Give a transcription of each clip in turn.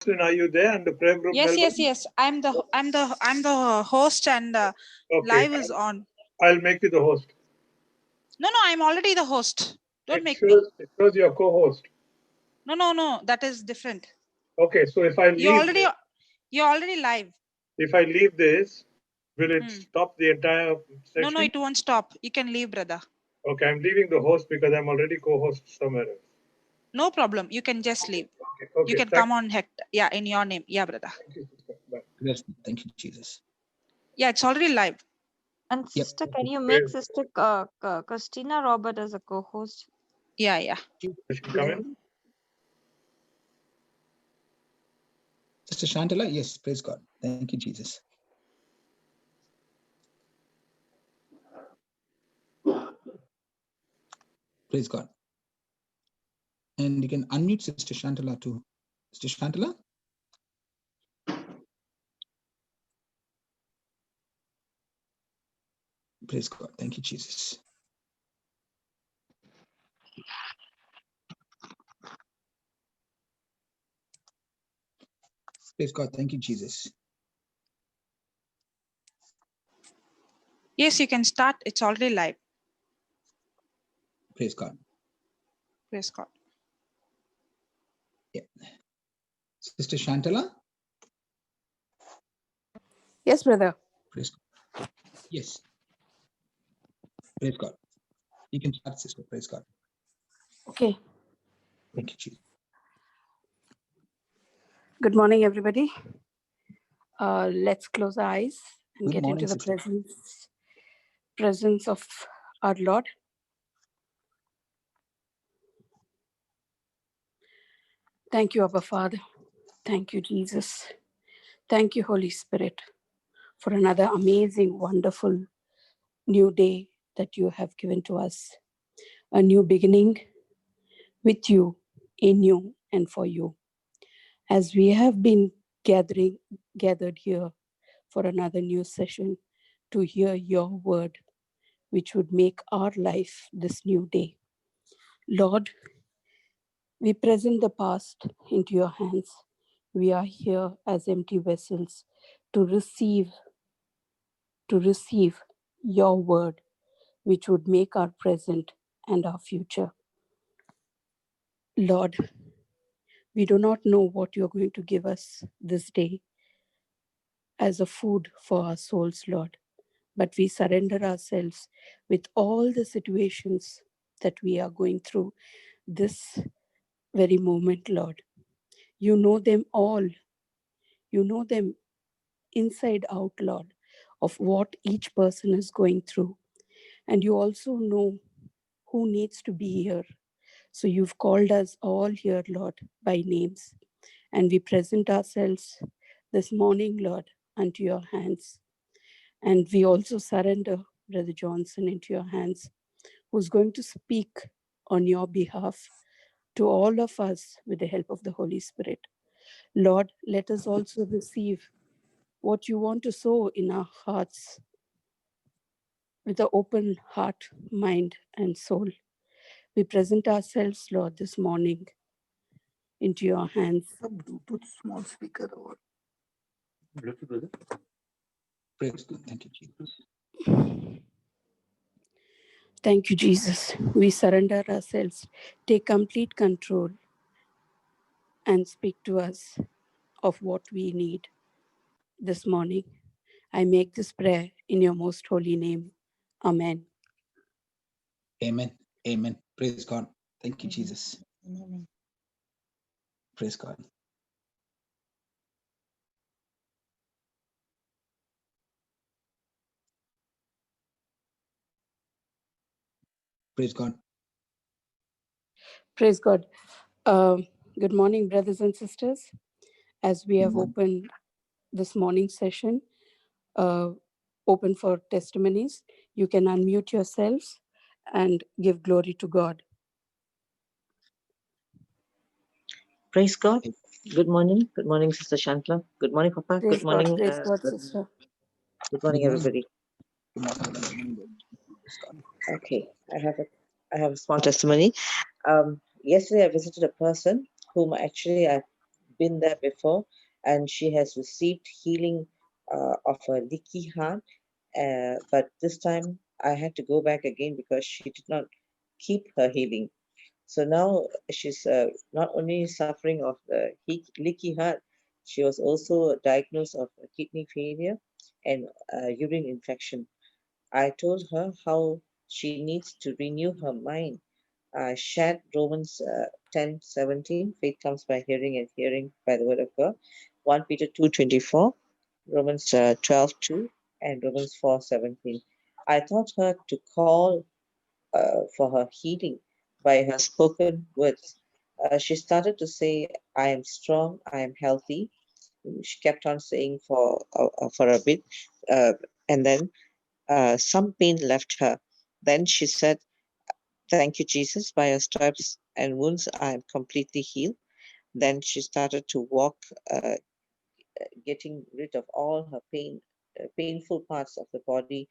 Are you there? And the prayer group? Yes, Melbourne? yes. I'm the host, and Okay. live is on. I'll make you the host. No, I'm already the host. Don't make me. It shows you're co-host. No. That is different. Okay, so if I leave, you're already live. If I leave this, will it stop the entire session? No, it won't stop. You can leave, brother. Okay, I'm leaving the host because I'm already co-host somewhere else. No problem. You can just leave. Okay, you can come on Hector. Yeah, in your name. Yeah, brother. Thank you, sister. Bye. Yes, thank you, Jesus. Yeah, it's already live. And sister, can you make Sister Christina Robert as a co-host? Yeah. She come in? Sister Shantala, yes, praise God. Thank you, Jesus. Praise God. And you can unmute Sister Shantala too. Sister Shantala? Praise God. Thank you, Jesus. Praise God. Thank you, Jesus. Yes, you can start. It's already live. Praise God. Praise God. Yeah. Sister Shantala? Yes, brother. Praise God. Yes. Praise God. You can start, sister. Praise God. Okay. Thank you, Jesus. Good morning, everybody. Let's close our eyes and Good get morning, into the sister. presence of our Lord. Thank you, Abba Father. Thank you, Jesus. Thank you, Holy Spirit, for another amazing, wonderful new day that you have given to us. A new beginning with you, in you, and for you. As we have been gathered here for another new session to hear your word, which would make our life this new day. Lord, we present the past into your hands. We are here as empty vessels to receive your word, which would make our present and our future. Lord, we do not know what you're going to give us this day as a food for our souls, Lord, but we surrender ourselves with all the situations that we are going through this very moment, Lord. You know them all. You know them inside out, Lord, of what each person is going through. And you also know who needs to be here. So you've called us all here, Lord, by names. And we present ourselves this morning, Lord, unto your hands. And we also surrender Brother Johnson into your hands, who's going to speak on your behalf to all of us with the help of the Holy Spirit. Lord, let us also receive what you want to sow in our hearts with an open heart, mind, and soul. We present ourselves, Lord, this morning into your hands. A Bluetooth small speaker or Bluetooth, brother. Praise God. Thank you, Jesus. Thank you, Jesus. We surrender ourselves. Take complete control and speak to us of what we need this morning. I make this prayer in your most holy name. Amen. Amen. Amen. Praise God. Thank you, Jesus. Amen. Praise God. Praise God. Praise God. Good morning, brothers and sisters. As we have opened this morning session, open for testimonies, you can unmute yourselves and give glory to God. Praise God. Good morning. Good morning, Sister Shantala. Good morning, Papa. Praise Good morning. God. Praise God, sister. Good morning, everybody. Good morning. Okay, I have a small testimony. Yesterday, I visited a person whom actually I've been there before, and she has received healing of a leaky heart. But this time I had to go back again because she did not keep her healing. So now she's not only suffering of the leaky heart, she was also diagnosed of kidney failure and urine infection. I told her how she needs to renew her mind. I shared Romans 10:17, faith comes by hearing and hearing by the word of God. 1 Peter 2:24, Romans 12:2, and Romans 4:17. I taught her to call for her healing by her spoken words. She started to say, I am strong, I am healthy. She kept on saying for a bit, and then some pain left her. Then she said, thank you, Jesus, by your stripes and wounds, I am completely healed. Then she started to walk, getting rid of all her painful parts of the body,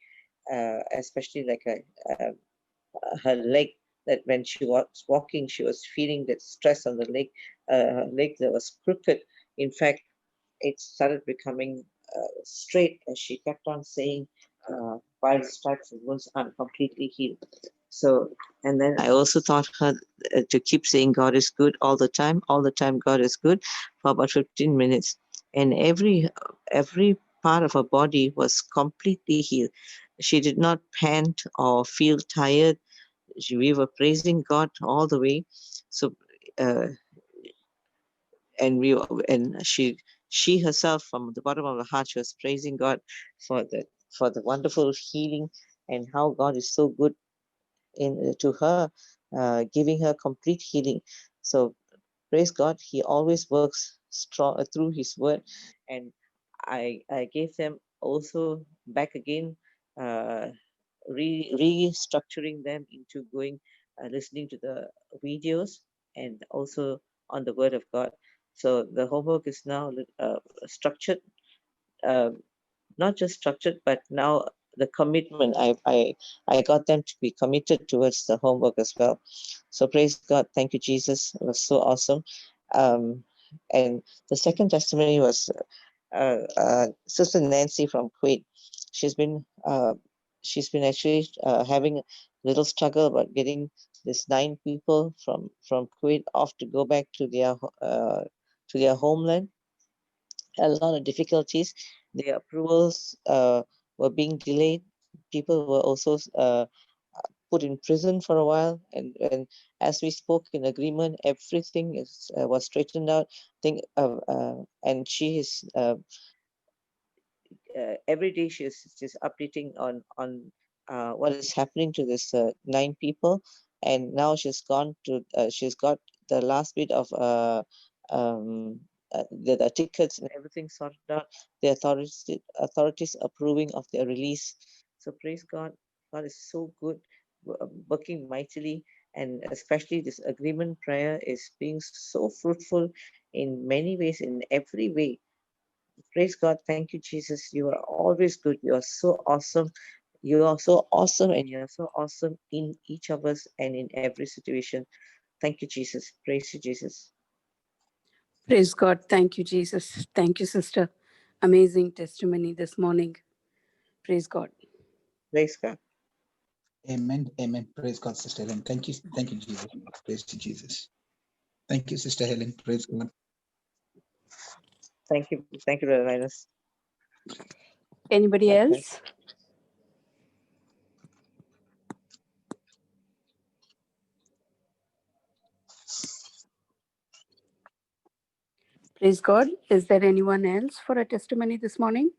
especially like her leg, that when she was walking, she was feeling that stress on the leg, her leg that was crooked. In fact, it started becoming straight as she kept on saying, by the stripes and wounds, I'm completely healed. So, and then I also taught her to keep saying God is good all the time, God is good, for about 15 minutes. And every part of her body was completely healed. She did not pant or feel tired. We were praising God all the way. So, and she herself, from the bottom of her heart, she was praising God for the wonderful healing and how God is so good to her, giving her complete healing. So praise God, He always works strong through His word. And I gave them also back again, restructuring them into going listening to the videos and also on the word of God. So the homework is now structured, not just structured, but now the commitment. I got them to be committed towards the homework as well. So praise God, thank you, Jesus. It was so awesome. And the second testimony was Sister Nancy from Kuwait. She's been actually having a little struggle about getting this 9 people from Kuwait off to go back to their homeland. A lot of difficulties. Their approvals were being delayed. People were also put in prison for a while, and as we spoke in agreement, everything was straightened out. And she is every day she's updating on what is happening to this 9 people, and now she's got the last bit of the tickets and everything sorted out. The authorities approving of their release. So praise God. God is so good, working mightily, and especially this agreement prayer is being so fruitful in many ways, in every way. Praise God. Thank you, Jesus. You are always good. You are so awesome. You are so awesome, and you are so awesome in each of us and in every situation. Thank you, Jesus. Praise you, Jesus. Praise God. Thank you, Jesus. Thank you, sister. Amazing testimony this morning. Praise God. Praise God. Amen. Amen. Praise God, Sister Helen. Thank you, Jesus. Praise to Jesus. Thank you, Sister Helen. Praise God. Thank you, Brother Linus. Anybody else? Praise God. Is there anyone else for a testimony this morning?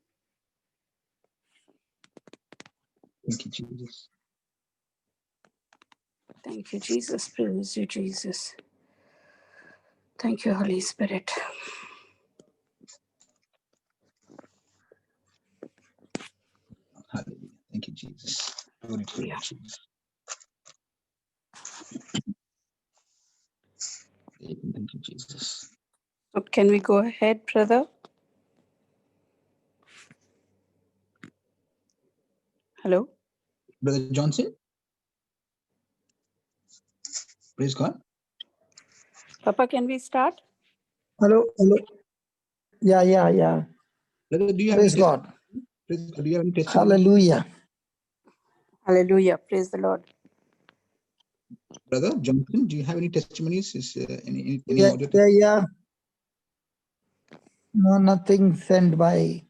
Thank you, Jesus. Thank you, Jesus. Praise you, Jesus. Thank you, Holy Spirit. Hallelujah. Thank you, Jesus. Glory to you, Jesus. Thank you, Jesus. So can we go ahead, brother? Hello? Brother Johnson? Praise God. Papa, can we start? Hello, hello. Yeah. Brother, do you have Praise any God. Praise God. Do you have any testimony? Hallelujah. Hallelujah. Praise the Lord. Brother Johnson, do you have any testimonies? Is any audio Yeah. No, nothing sent by.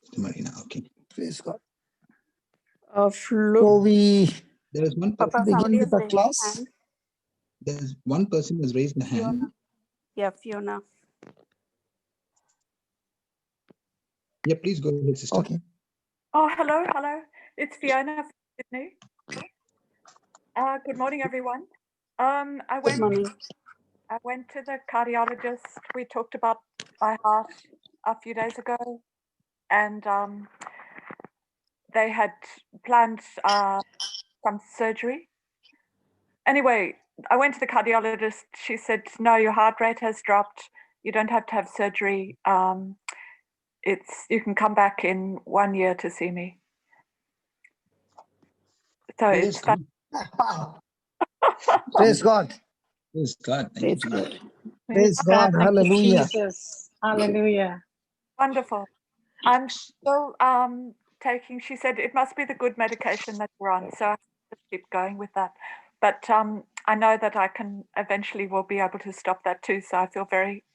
testimony now? Okay. Praise God. Flo, So we There is one Papa, person. begin somebody with has the raised class. their hand. There's one person who has raised the hand. Fiona. Yeah, Fiona. Yeah, please go ahead, sister. Okay. Oh, hello. It's Fiona from Sydney. Good morning, everyone. I Good morning. went to the cardiologist. We talked about my heart a few days ago, and they had planned some surgery. Anyway, I went to the cardiologist. She said, "No, your heart rate has dropped. You don't have to have surgery. You can come back in 1 year to see me." So Praise it's God. Praise God. Praise God. Thank Praise you, God. Jesus. Praise God. Thank you, Hallelujah. Jesus. Hallelujah. wonderful. I'm still taking, she said it must be the good medication that we're on. So I just keep going with that. But I know that I can eventually will be able to stop that too. So I feel very,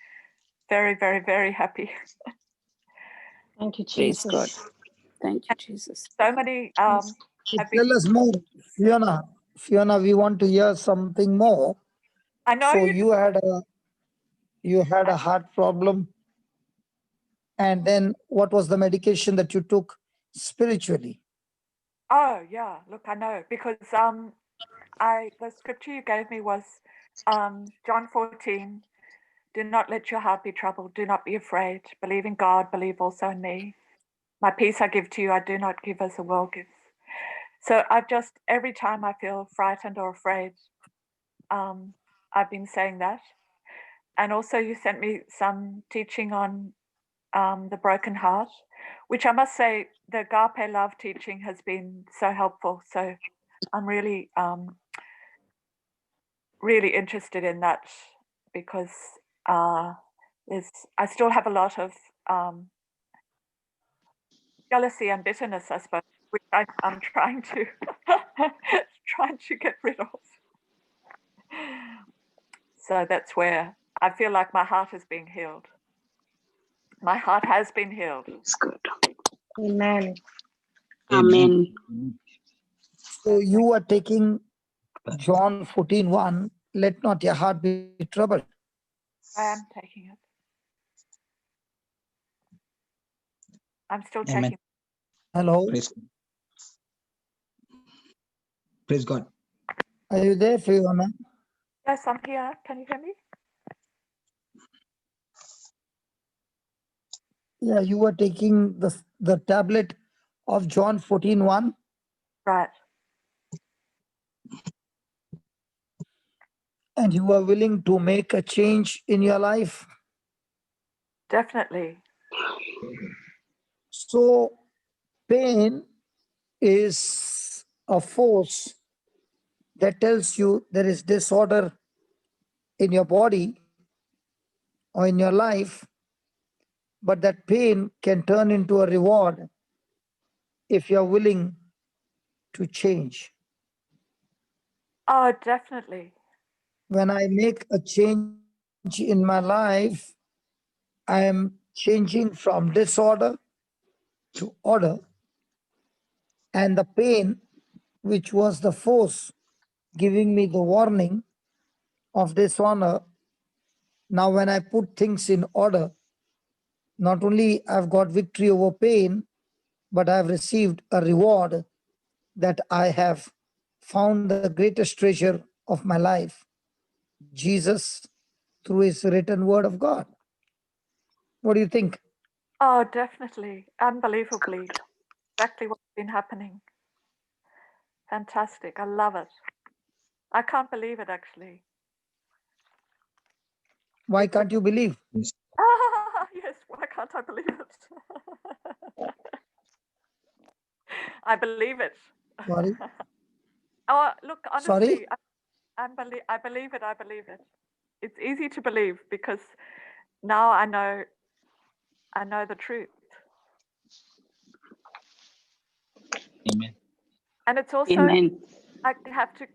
very, very, very happy. Thank you, Praise God. Jesus. Thank you, Jesus. So many have been, Tell us more, Fiona. Fiona, we want to hear something more. I know So you, you had a heart problem, and then what was the medication that you took spiritually? oh yeah, look, I know because the scripture you gave me was John 14. Do not let your heart be troubled. Do not be afraid. Believe in God. Believe also in me. My peace I give to you. I do not give as the world gives. So I've just, every time I feel frightened or afraid, I've been saying that. And also you sent me some teaching on the broken heart, which I must say the agape love teaching has been so helpful. So I'm really, really interested in that because I still have a lot of jealousy and bitterness, I suppose, which I'm trying to trying to get rid of. So that's where I feel like my heart is being healed. My heart has been healed. It's good. Amen. Amen. So you are taking John 14:1. Let not your heart be troubled. I am taking it. I'm still Amen. taking it. Hello. Praise God. Praise God. Are you there, Fiona? Yes, I'm here. Can you hear me? Yeah, you were taking the tablet of John 14:1, Right. and you were willing to make a change in your life. Definitely. So pain is a force that tells you there is disorder in your body or in your life, but that pain can turn into a reward if you're willing to change. Oh, definitely. When I make a change in my life, I am changing from disorder to order, and the pain, which was the force giving me the warning of dishonor, now when I put things in order, not only I've got victory over pain, but I've received a reward that I have found the greatest treasure of my life, Jesus, through his written word of God. What do you think? Oh, definitely. Unbelievably. Exactly what's been happening. Fantastic. I love it. I can't believe it, actually. Why can't you believe? Yes. Yes, why can't I believe it? I believe it. Sorry? Oh, look, Sorry? honestly, I believe it. I believe it. it's easy to believe because now I know the truth. Amen. And it's also, Amen. I have to,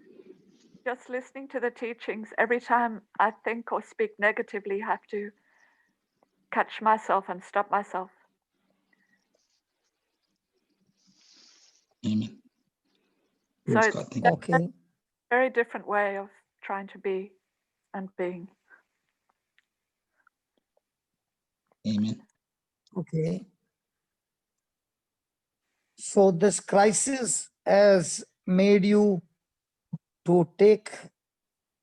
just listening to the teachings, every time I think or speak negatively, have to catch myself and stop myself. Amen. So Praise it's God. Thank a you. Okay. very different way of trying to be and being. Amen. Okay. So this crisis has made you to take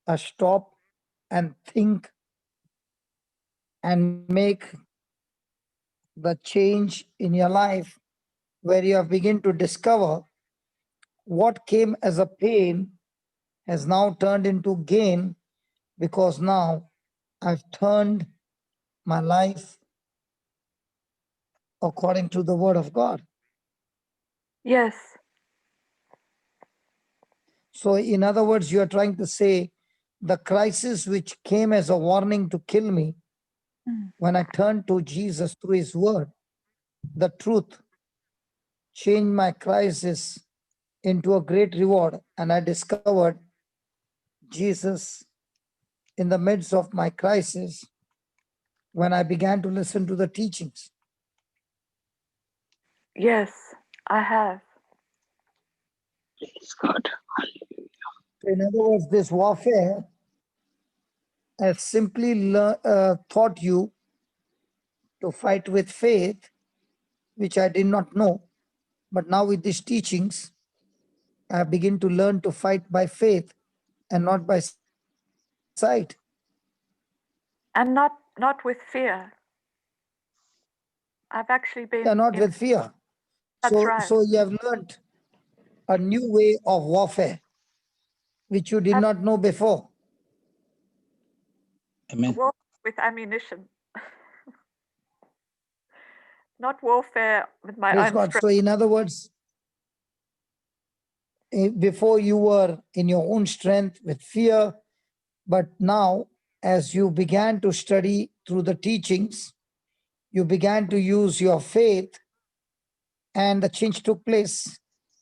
a stop and think and make the change in your life where you have begun to discover what came as a pain has now turned into gain because now I've turned my life according to the word of God. Yes, So in other words, you are trying to say the crisis which came as a warning to kill me, when I turned to Jesus through his word, the truth changed my crisis into a great reward. And I discovered Jesus in the midst of my crisis when I began to listen to the teachings. yes, I have. Praise God. In other words, this warfare has simply taught you to fight with faith, which I did not know. But now with these teachings, I begin to learn to fight by faith and not by sight. And not with fear. I've actually Yeah, been not in, with fear. that's So, right. so you have learned a new way of warfare, which you did I've not know before. Amen. walked with ammunition, not warfare with my Praise own God. strength. So, in other words, before you were in your own strength with fear, but now, as you began to study through the teachings, you began to use your faith, and the change took place.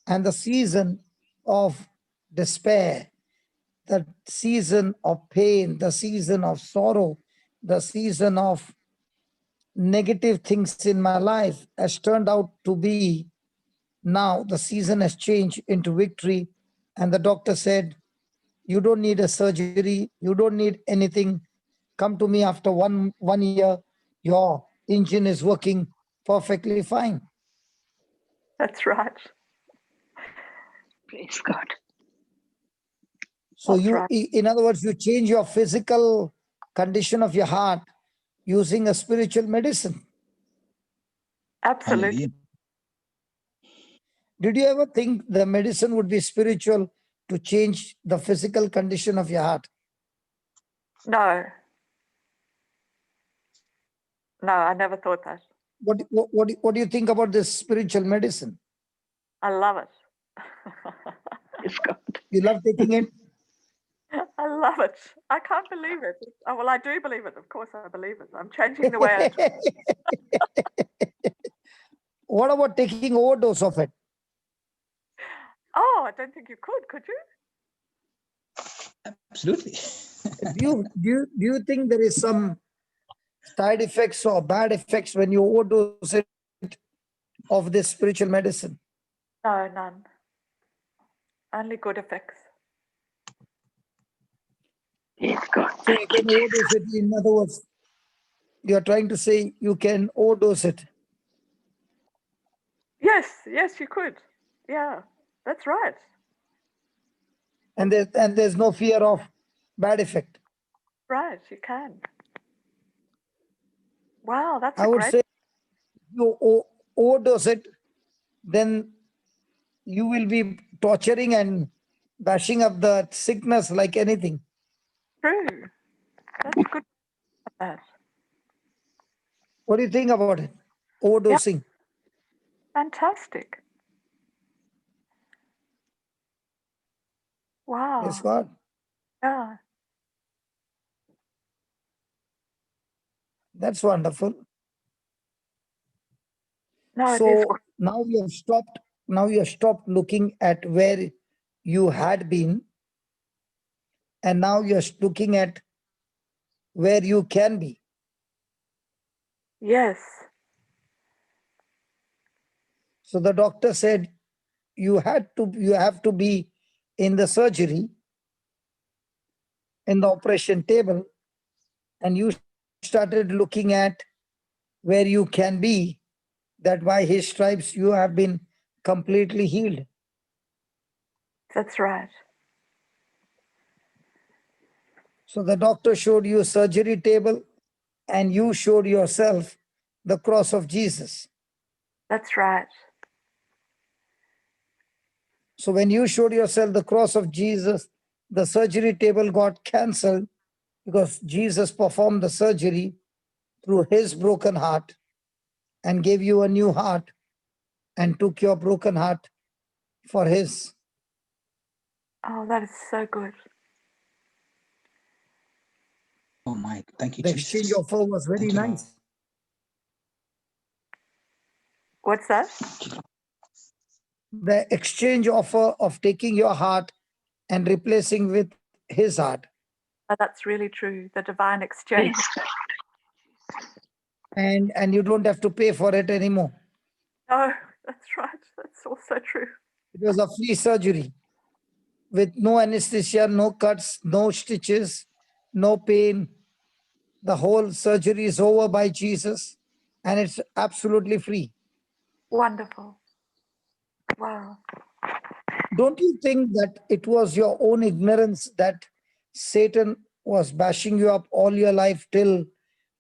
And the season of despair, the season of pain, the season of sorrow, the season of negative things in my life has turned out to be now the season has changed into victory. And the doctor said, you don't need a surgery, you don't need anything. Come to me after one year, your engine is working perfectly fine. That's right. Praise God. So That's you, right. in other words, you change your physical condition of your heart using a spiritual medicine. Absolutely. Hallelujah. Did you ever think the medicine would be spiritual to change the physical condition of your heart? No. No, I never thought that. What do you think about this spiritual medicine? I love it. Praise God. You love taking it? I love it. I can't believe it. Oh, well, I do believe it. Of course, I believe it. I'm changing the way I talk. What about taking overdose of it? Oh, I don't think you could you? Absolutely. Do you think there is some side effects or bad effects when you overdose it of this spiritual medicine? No, none. Only good effects. Praise God. So you can overdose it. In other words, you are trying to say you can overdose it. Yes, yes, you could. Yeah, that's right. And there's no fear of bad effect. Right, you can. Wow, that's I a would great. say you overdose it, then you will be torturing and bashing up the sickness like anything. True. That's good. That. What do you think about it? Yeah, Overdosing. fantastic. Yes, Wow. God. Yeah. That's wonderful. No, it is. So now you have stopped. Now you have stopped looking at where you had been, and now you're looking at where you can be. Yes. So the doctor said you have to be in the surgery, in the operation table, and you started looking at where you can be, that by his stripes you have been completely healed. That's right. So the doctor showed you a surgery table and you showed yourself the cross of Jesus. That's right. So when you showed yourself the cross of Jesus, the surgery table got cancelled because Jesus performed the surgery through his broken heart and gave you a new heart and took your broken heart for his. Oh, that is so good. Oh my, thank you, The Jesus. exchange offer was very Thank you, Lord. nice. What's that? The exchange offer of taking your heart and replacing with his heart. Oh, that's really true. The divine exchange. And you don't have to pay for it anymore. No, that's right. That's also true. It was a free surgery with no anesthesia, no cuts, no stitches, no pain. The whole surgery is over by Jesus and it's absolutely free. Wonderful. Wow. Don't you think that it was your own ignorance that Satan was bashing you up all your life till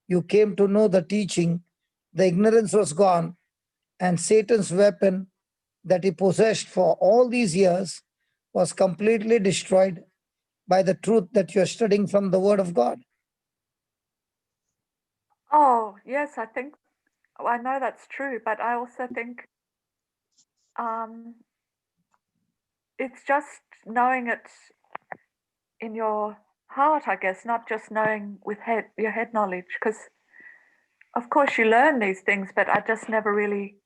you came to know the teaching? The ignorance was gone, and Satan's weapon that he possessed for all these years was completely destroyed by the truth that you're studying from the Word of God. Oh, yes, I think, I know that's true, but I also think it's just knowing it in your heart, I guess, not just knowing with your head knowledge, because of course you learn these things, but I just never really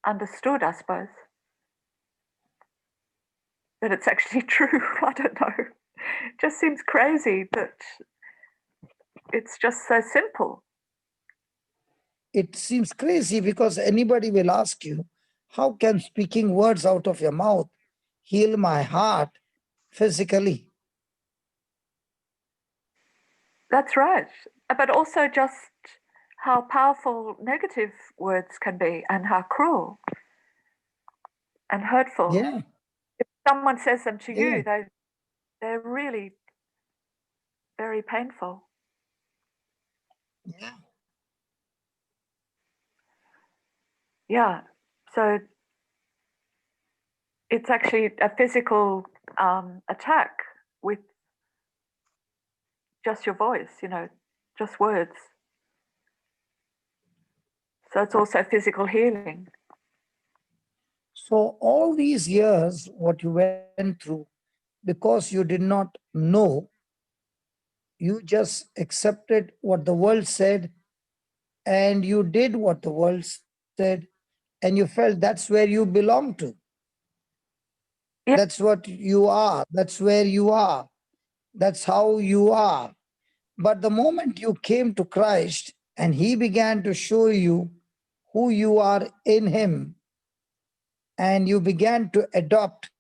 understood, I suppose, that it's actually true. I don't know. It just seems crazy that it's just so simple. It seems crazy because anybody will ask you, how can speaking words out of your mouth heal my heart physically? That's right. But also just how powerful negative words can be and how cruel and hurtful. Yeah. If someone says them to Yeah. you, they're really very painful. Yeah. Yeah. So it's actually a physical attack with just your voice, just words. So it's also physical healing. So all these years, what you went through, because you did not know, you just accepted what the world said and you did what the world said and you felt that's where you belong to. Yeah. That's what you are. That's where you are. That's how you are. But the moment you came to Christ and he began to show you who you are in him, and you began to adopt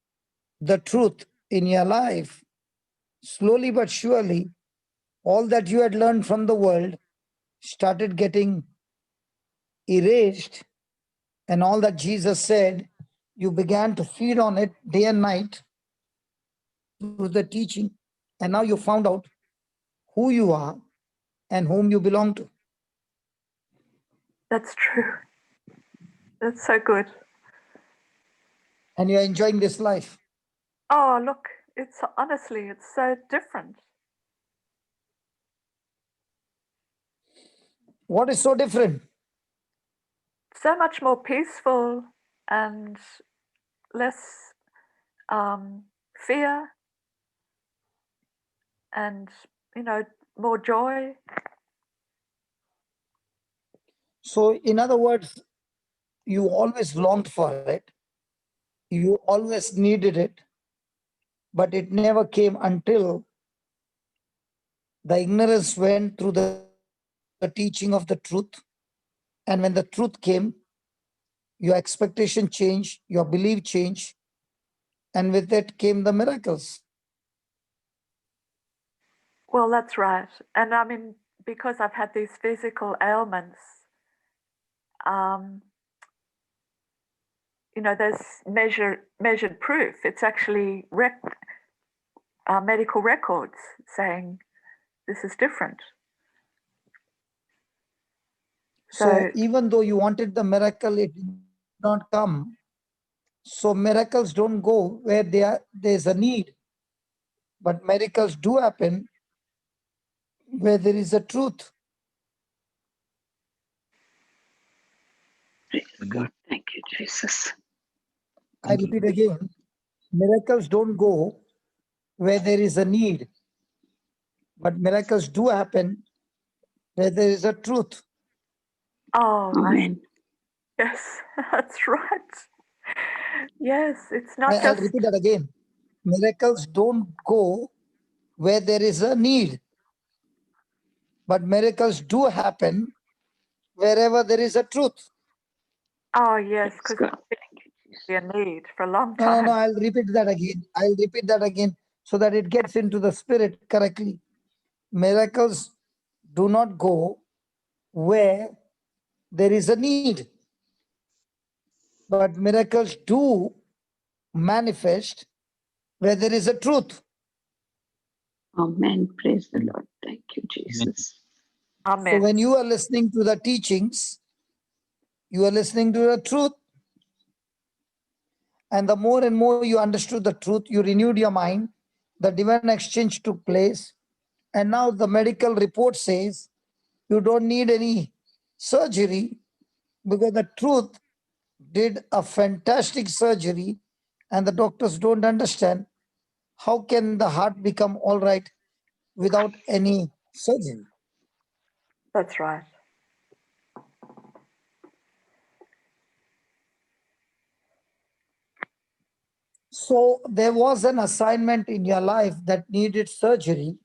the truth in your life, slowly but surely, all that you had learned from the world started getting erased, and all that Jesus said, you began to feed on it day and night through the teaching, and now you found out who you are and whom you belong to. That's true. That's so good. And you're enjoying this life. Oh, look, it's honestly, it's so different. What is so different? So much more peaceful and less fear and, more joy. So, in other words, you always longed for it, you always needed it, but it never came until the ignorance went through the teaching of the truth. And when the truth came, your expectation changed, your belief changed, and with it came the miracles. Well, that's right. And I mean, because I've had these physical ailments, you know, there's measured proof. It's actually medical records saying this is different. So even though you wanted the miracle, it did not come. So miracles don't go where there's a need, but miracles do happen where there is a truth. Praise God. Thank you, Jesus. I repeat again, miracles don't go where there is a need, but miracles do happen where there is a truth. Oh, Amen. yes, that's right. Yes, it's not I'll just. repeat that again. Miracles don't go where there is a need, but miracles do happen wherever there is a truth. Oh, yes, Praise because God. a need for a long No, time. I'll repeat that again. I'll repeat that again so that it gets into the spirit correctly. Miracles do not go where there is a need, but miracles do manifest where there is a truth. Amen. Praise the Lord. Thank you, Jesus. Amen. So when you are listening to the teachings, you are listening to the truth. And the more and more you understood the truth, you renewed your mind, the divine exchange took place. And now the medical report says you don't need any surgery because the truth did a fantastic surgery and the doctors don't understand how can the heart become all right without any surgery. That's right. So there was an assignment in your life that needed surgery.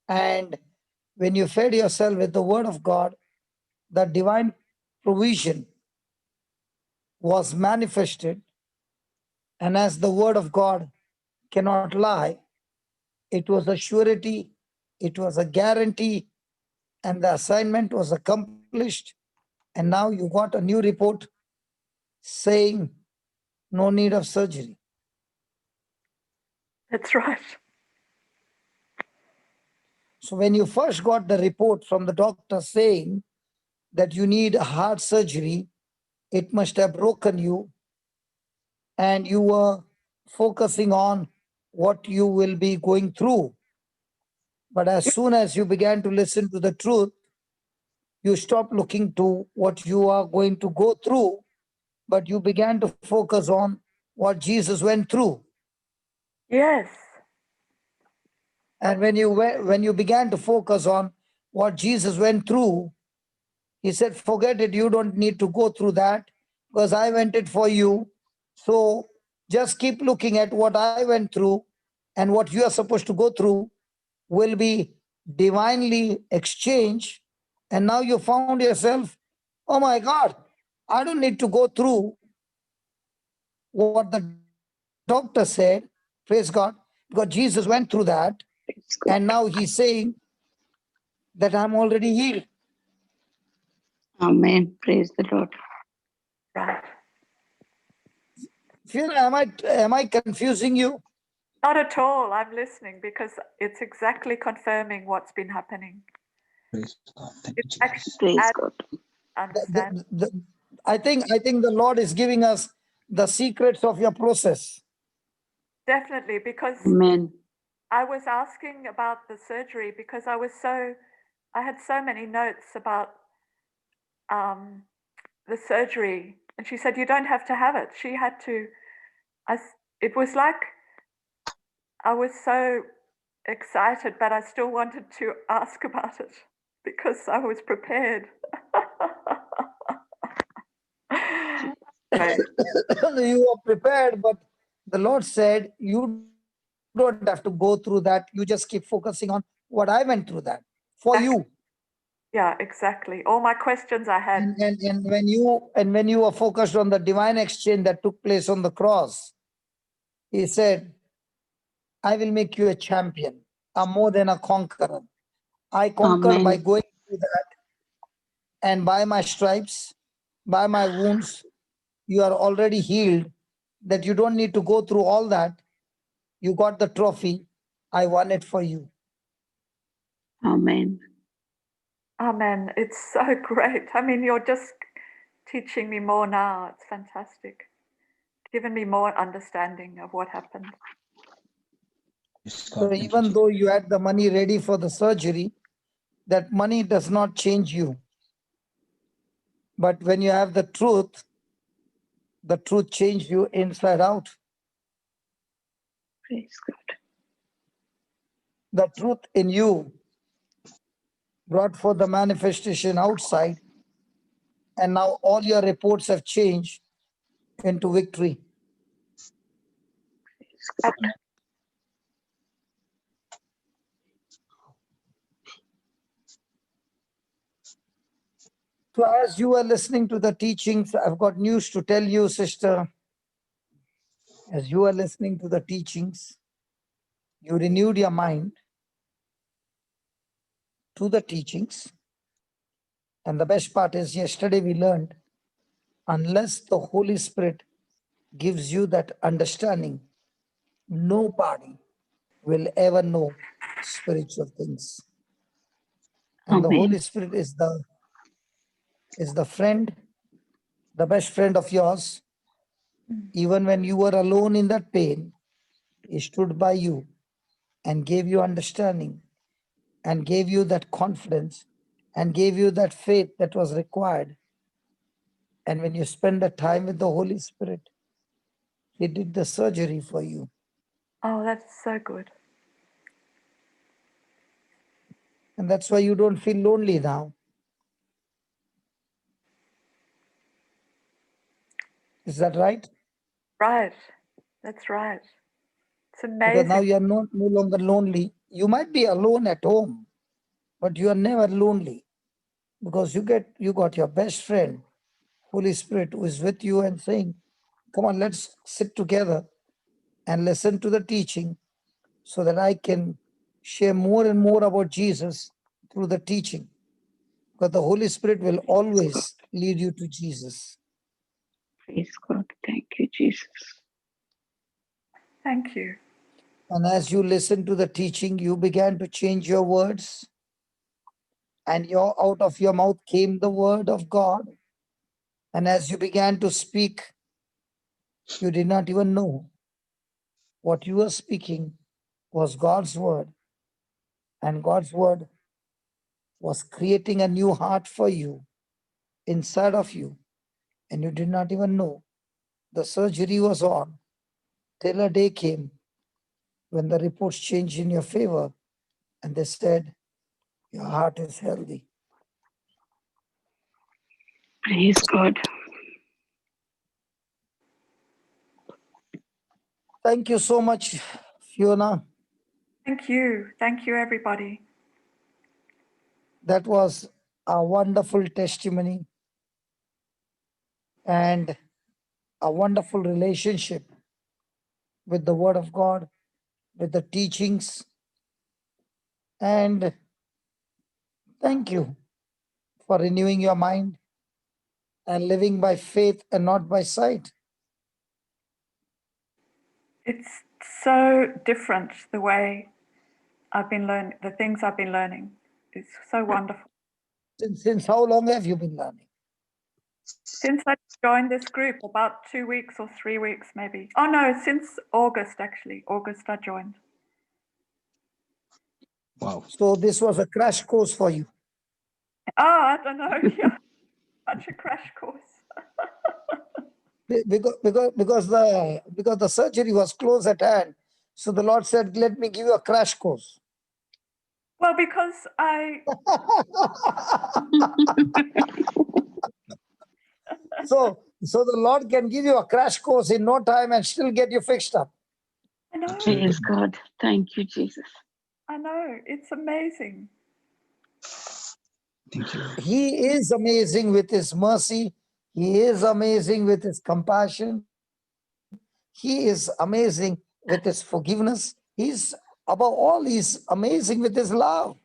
And when you fed yourself with the word of God, the divine provision was manifested. And as the word of God cannot lie, it was a surety, it was a guarantee, and the assignment was accomplished. And now you got a new report saying no need of surgery. That's right. So when you first got the report from the doctor saying that you need a heart surgery, it must have broken you, and you were focusing on what you will be going through. But as soon as you began to listen to the truth, you stopped looking to what you are going to go through, but you began to focus on what Jesus went through. Yes. And when you began to focus on what Jesus went through, he said, forget it, you don't need to go through that because I went it for you. So just keep looking at what I went through, and what you are supposed to go through will be divinely exchanged. And now you found yourself, oh my God, I don't need to go through what the doctor said, praise God, because Jesus went through that. Praise God. And now he's saying that I'm already healed. Amen. Praise the Lord. Right. Fiona, am I confusing you? Not at all. I'm listening because it's exactly confirming what's been happening. Praise God. Thank It's you, actually Jesus. Praise God. understand. I think the Lord is giving us the secrets of your process. Definitely, because Amen. I was asking about the surgery because I had so many notes about the surgery, and she said you don't have to have it. She had to. It was like I was so excited, but I still wanted to ask about it because I was prepared. Right. You are prepared, but the Lord said, you don't have to go through that. You just keep focusing on what I went through that for you. Yeah, exactly. All my questions I had. And when you were focused on the divine exchange that took place on the cross, he said, I will make you a champion, a more than a conqueror. I conquered by Amen. going through that, and by my stripes, by my wounds, you are already healed, that you don't need to go through all that. You got the trophy. I won it for you. Amen. Amen. It's so great. I mean, you're just teaching me more now. It's fantastic. Giving me more understanding of what happened. Praise So God. Thank you, even Jesus. though you had the money ready for the surgery, that money does not change you. But when you have the truth changes you inside out. Praise God. The truth in you brought forth the manifestation outside, and now all your reports have changed into victory. Praise God. So as you are listening to the teachings, I've got news to tell you, sister. As you are listening to the teachings, you renewed your mind to the teachings. And the best part is, yesterday we learned, unless the Holy Spirit gives you that understanding, nobody will ever know spiritual things. And the Holy Amen. Spirit is the friend, the best friend of yours. Even when you were alone in that pain, he stood by you and gave you understanding and gave you that confidence and gave you that faith that was required. And when you spend the time with the Holy Spirit, he did the surgery for you. Oh, that's so good. And that's why you don't feel lonely now. Is that right? Right. That's right. It's Because now amazing. you are no longer lonely. You might be alone at home, but you are never lonely, because you got your best friend, Holy Spirit, who is with you and saying, come on, let's sit together and listen to the teaching so that I can share more and more about Jesus through the teaching. Because the Holy Spirit will always lead you to Jesus. Praise God. Thank you, Jesus. Thank you. And as you listen to the teaching, you began to change your words, and out of your mouth came the word of God. And as you began to speak, you did not even know what you were speaking was God's word. And God's word was creating a new heart for you inside of you. And you did not even know the surgery was on till a day came when the reports changed in your favor. And they said, your heart is healthy. Praise God. Thank you so much, Fiona. Thank you. Thank you, everybody. That was a wonderful testimony and a wonderful relationship with the Word of God, with the teachings. And thank you for renewing your mind and living by faith and not by sight. It's so different the way I've been learning, the things I've been learning. It's so wonderful. Since how long have you been learning? Since I joined this group, about 2 weeks or 3 weeks, maybe. Oh no, since August, actually. August I joined. Wow. So this was a crash course for you. Oh, I don't know. Yeah, such a crash course. Because the surgery was close at hand. So the Lord said, let me give you a crash course. Well, because I So the Lord can give you a crash course in no time and still get you fixed up. know, Praise God. Thank you, Jesus. I know, it's amazing. Thank you, Lord. He is amazing with his mercy. He is amazing with his compassion. He is amazing with his forgiveness. He's above all, he's amazing with his love.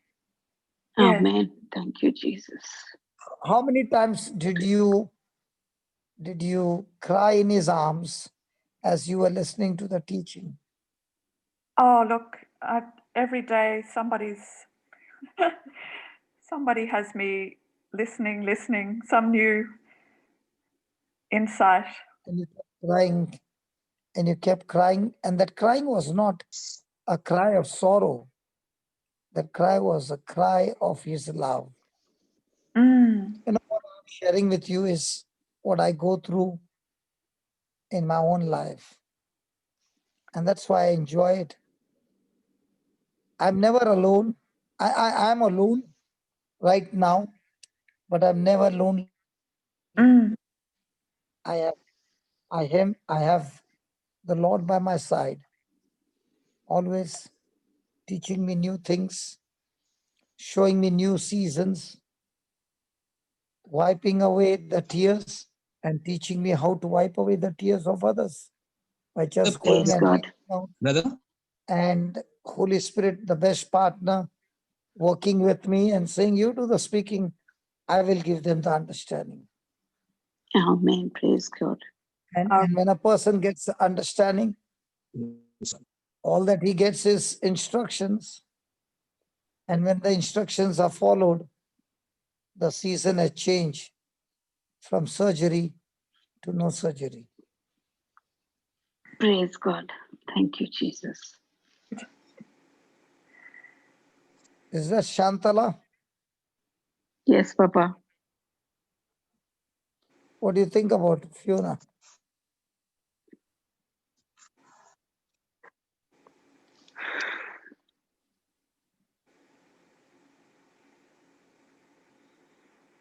Yes. Amen. Thank you, Jesus. How many times did you cry in his arms as you were listening to the teaching? Oh, look, every day somebody has me listening, some new insight. And you kept crying, and you kept crying, and that crying was not a cry of sorrow. That cry was a cry of his love. Mm. You know, what I'm sharing with you is what I go through in my own life. And that's why I enjoy it. I'm never alone. I'm alone right now, but I'm never lonely. Mm. I have the Lord by my side, always teaching me new things, showing me new seasons, wiping away the tears and teaching me how to wipe away the tears of others by just going Praise and God. reading out. Brother, And Holy Spirit, the best partner, working with me and saying, you do the speaking, I will give them the understanding. Amen. Praise God. And when a person gets the understanding, all that he gets is instructions. And when the instructions are followed, the season has changed from surgery to no surgery. Praise God. Thank you, Jesus. Is that Shantala? Yes, Papa. What do you think about Fiona?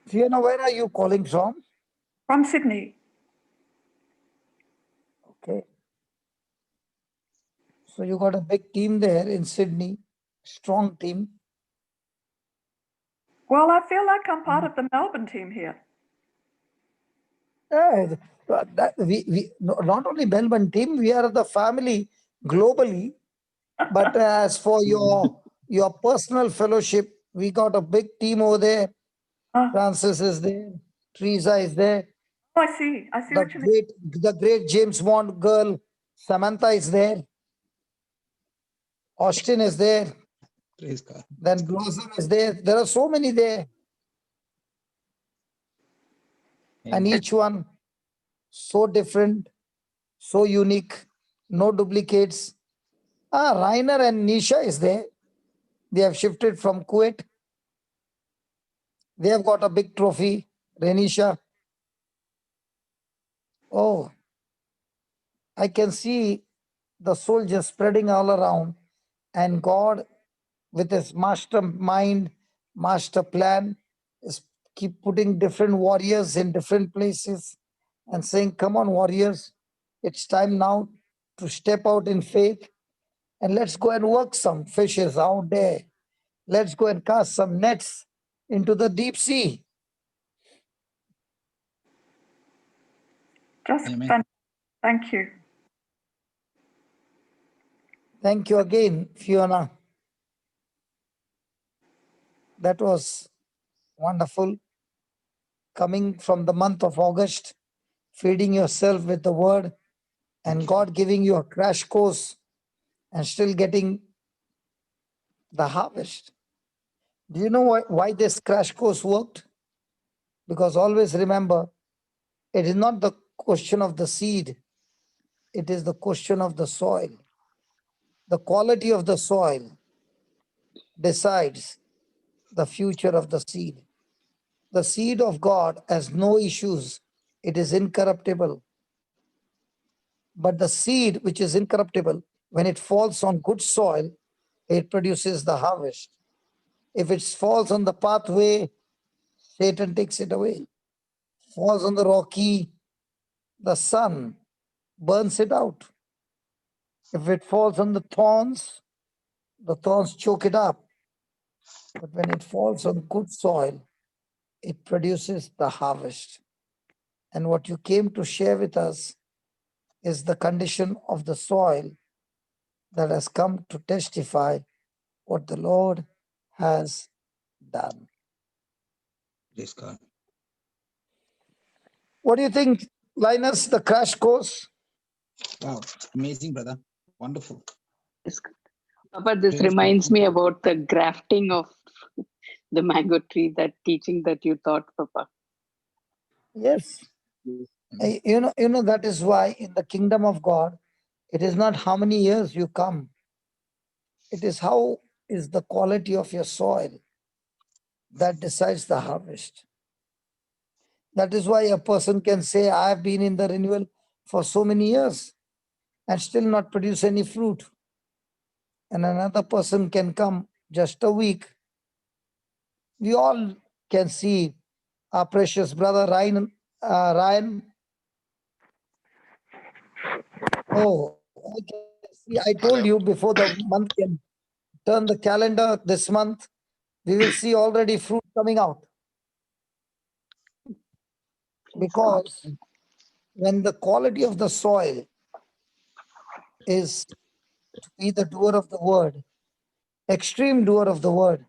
Fiona, where are you calling from? From Sydney. Okay. So you got a big team there in Sydney, strong team. Well, I feel like I'm part of the Melbourne team here. Yeah, we not only Melbourne team, we are the family globally. But as for your personal fellowship, we got a big team over there. Oh, Francis is there, Teresa is there. I see what you mean. The great James Bond girl, Samantha is there. Austin is there. praise God. Then Blossom is there. There are so many there. And Amen. each one so different, so unique, no duplicates. Rainer and Nisha is there. They have shifted from Kuwait. They have got a big trophy. Renisha. Oh, I can see the soldiers spreading all around, and God, with his master mind, master plan, is keep putting different warriors in different places and saying, come on, warriors, it's time now to step out in faith and let's go and work some fishes out there. Let's go and cast some nets into the deep sea. Just Amen. thank you. Thank you again, Fiona. That was wonderful. Coming from the month of August, feeding yourself with the word, and God giving you a crash course and still getting the harvest. Do you know why this crash course worked? Because always remember, it is not the question of the seed, it is the question of the soil. The quality of the soil decides the future of the seed. The seed of God has no issues, it is incorruptible. But the seed which is incorruptible When it falls on good soil, it produces the harvest. If it falls on the pathway, Satan takes it away. Falls on the rocky, the sun burns it out. If it falls on the thorns choke it up. But when it falls on good soil, it produces the harvest. And what you came to share with us is the condition of the soil that has come to testify what the Lord has done. Praise God. What do you think, Linus, the crash course? Wow, amazing, brother. Wonderful. Yes. Papa, this Praise reminds God. me about the grafting of the mango tree, that teaching that you taught, Papa. Yes. You know, that is why in the kingdom of God, it is not how many years you come. It is how is the quality of your soil that decides the harvest. That is why a person can say, I have been in the renewal for so many years and still not produce any fruit. And another person can come just a week. We all can see our precious brother Ryan. Oh, I can see. I told you before the month can turn the calendar this month, we will see already fruit coming out. Because when the quality of the soil is to be the doer of the word, extreme doer of the word,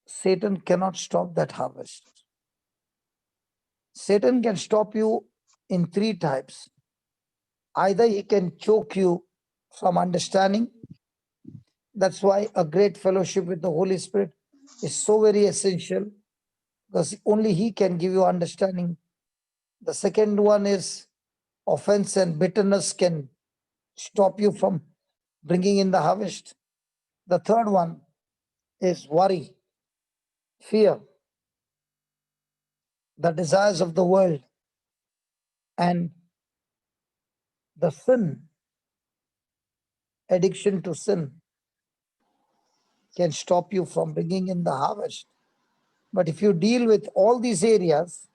Satan cannot stop that harvest. Satan can stop you in three types. Either he can choke you from understanding. That's why a great fellowship with the Holy Spirit is so very essential, because only he can give you understanding. The second one is offense and bitterness can stop you from bringing in the harvest. The third one is worry, fear, the desires of the world, and the sin, addiction to sin, can stop you from bringing in the harvest. But if you deal with all these areas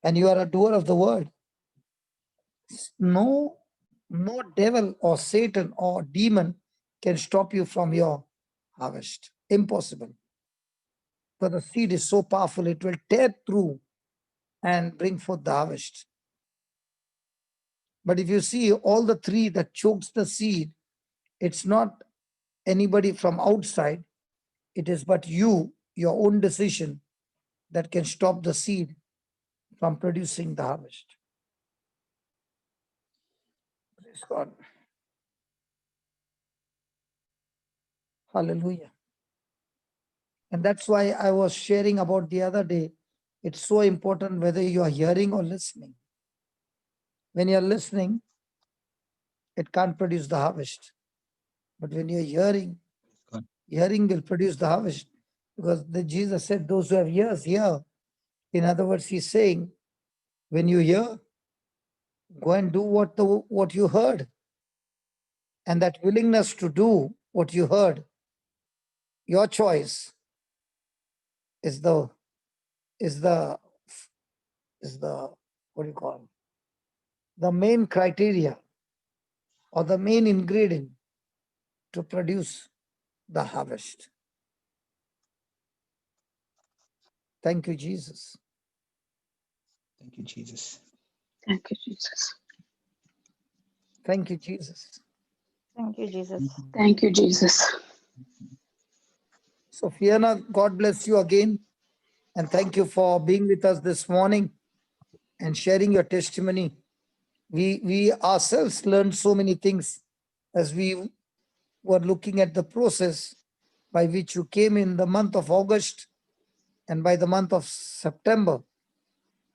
and you are a doer of the word, no devil or Satan or demon can stop you from your harvest. Impossible. But the seed is so powerful, it will tear through and bring forth the harvest. But if you see all the three that chokes the seed, it's not anybody from outside. It is but you, your own decision, that can stop the seed from producing the harvest. Praise God. Hallelujah. And that's why I was sharing about the other day. It's so important whether you are hearing or listening. When you're listening, it can't produce the harvest. But when you're hearing will produce the harvest. Because Jesus said, those who have ears, hear. In other words, he's saying, when you hear, go and do what you heard. And that willingness to do what you heard, your choice, is the what do you call it? The main criteria or the main ingredient to produce the harvest. Thank you, Jesus. Thank you, Jesus. Thank you, Jesus. Thank you, Jesus. Thank you, Jesus. Thank you, Jesus. So, Fiona, God bless you again. And thank you for being with us this morning and sharing your testimony. We ourselves learned so many things as we were looking at the process by which you came in the month of August, and by the month of September,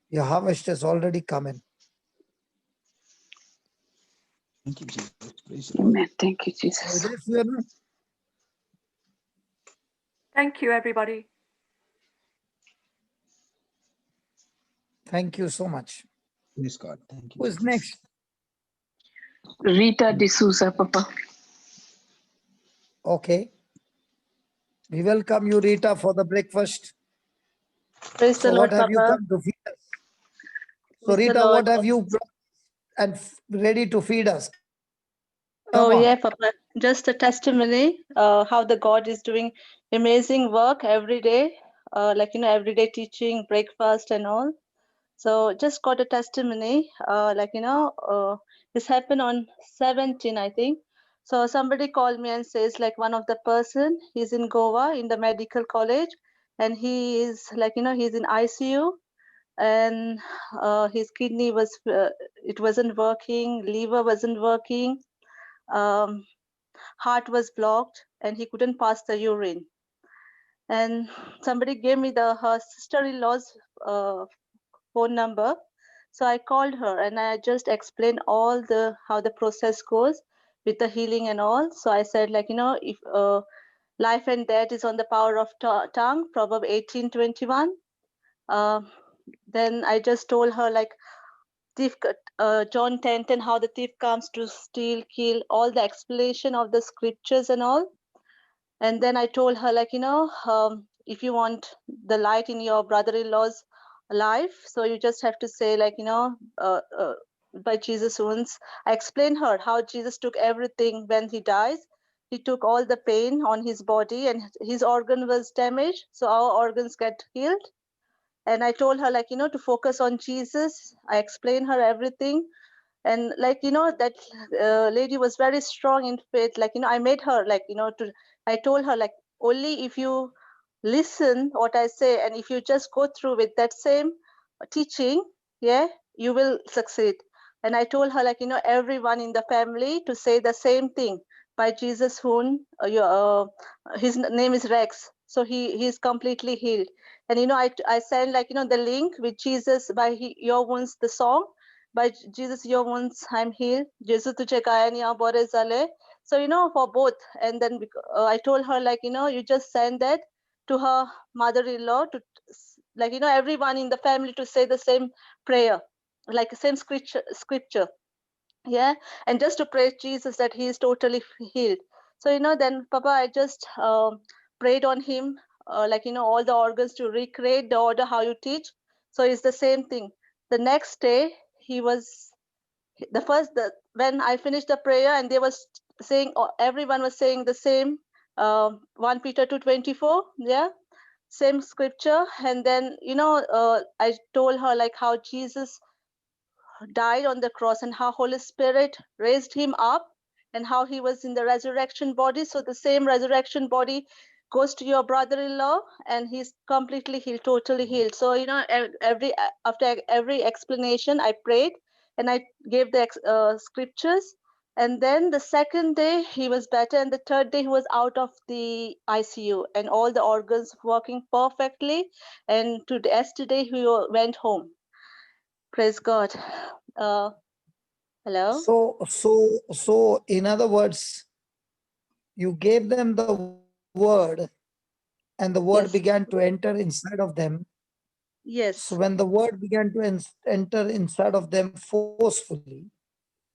your harvest has already come in. Thank you, Jesus. Praise the Lord. Amen. Thank you, Jesus. Are you there, Fiona? Thank you, everybody. Thank you so much. Praise God. Thank you, Who is Jesus. next? Rita D'Souza, Papa. Okay. We welcome you, Rita, for the breakfast. Praise the So Lord, what have you Papa. come to feed us? So Praise the Rita, Lord. what have you brought and ready to feed us? Oh, Come on. yeah, Papa. Just a testimony how the God is doing amazing work every day, everyday teaching, breakfast and all. So just got a testimony, this happened on 17, I think. So somebody called me and says like one of the person, he's in Goa in the medical college, and he is he's in ICU, and his kidney was, it wasn't working, liver wasn't working, heart was blocked, and he couldn't pass the urine. And somebody gave me her sister-in-law's phone number. So I called her and I just explained all how the process goes with the healing and all. So I said, if life and death is on the power of tongue, Proverbs 18:21. Then I just told her thief, John 10:10, how the thief comes to steal, kill, all the explanation of the scriptures and all. And then I told her, if you want the light in your brother-in-law's life, so you just have to say, by Jesus' wounds. I explained her how Jesus took everything when he dies. He took all the pain on his body, and his organ was damaged, so our organs get healed. And I told her, to focus on Jesus. I explained her everything. And that lady was very strong in faith. I made her I told her only if you listen what I say, and if you just go through with that same teaching, yeah, you will succeed. And I told her everyone in the family to say the same thing. By Jesus whom his name is Rex, so he's completely healed. And I sent the link with Jesus by your wounds, the song. By Jesus your wounds I'm healed. Jesus tujhe kaya niya bore zale. So for both. And then I told her you just send that to her mother-in-law, to everyone in the family to say the same prayer, like the same scripture. Yeah. And just to praise Jesus that he is totally healed. So then Papa, I just prayed on him, all the organs to recreate the order how you teach. So it's the same thing. The next day he was when I finished the prayer, and they was saying, everyone was saying the same 1 Peter 2:24, yeah, same scripture. And then I told her how Jesus died on the cross and how Holy Spirit raised him up, and how he was in the resurrection body. So the same resurrection body goes to your brother-in-law, and he's completely healed, totally healed. So after every explanation I prayed, and I gave the scriptures. And then the second day he was better, and the third day he was out of the ICU, and all the organs working perfectly. And yesterday he went home. Praise God. Hello. So in other words, you gave them the word, and the word Yes. began to enter inside of them. Yes. So when the word began to enter inside of them forcefully,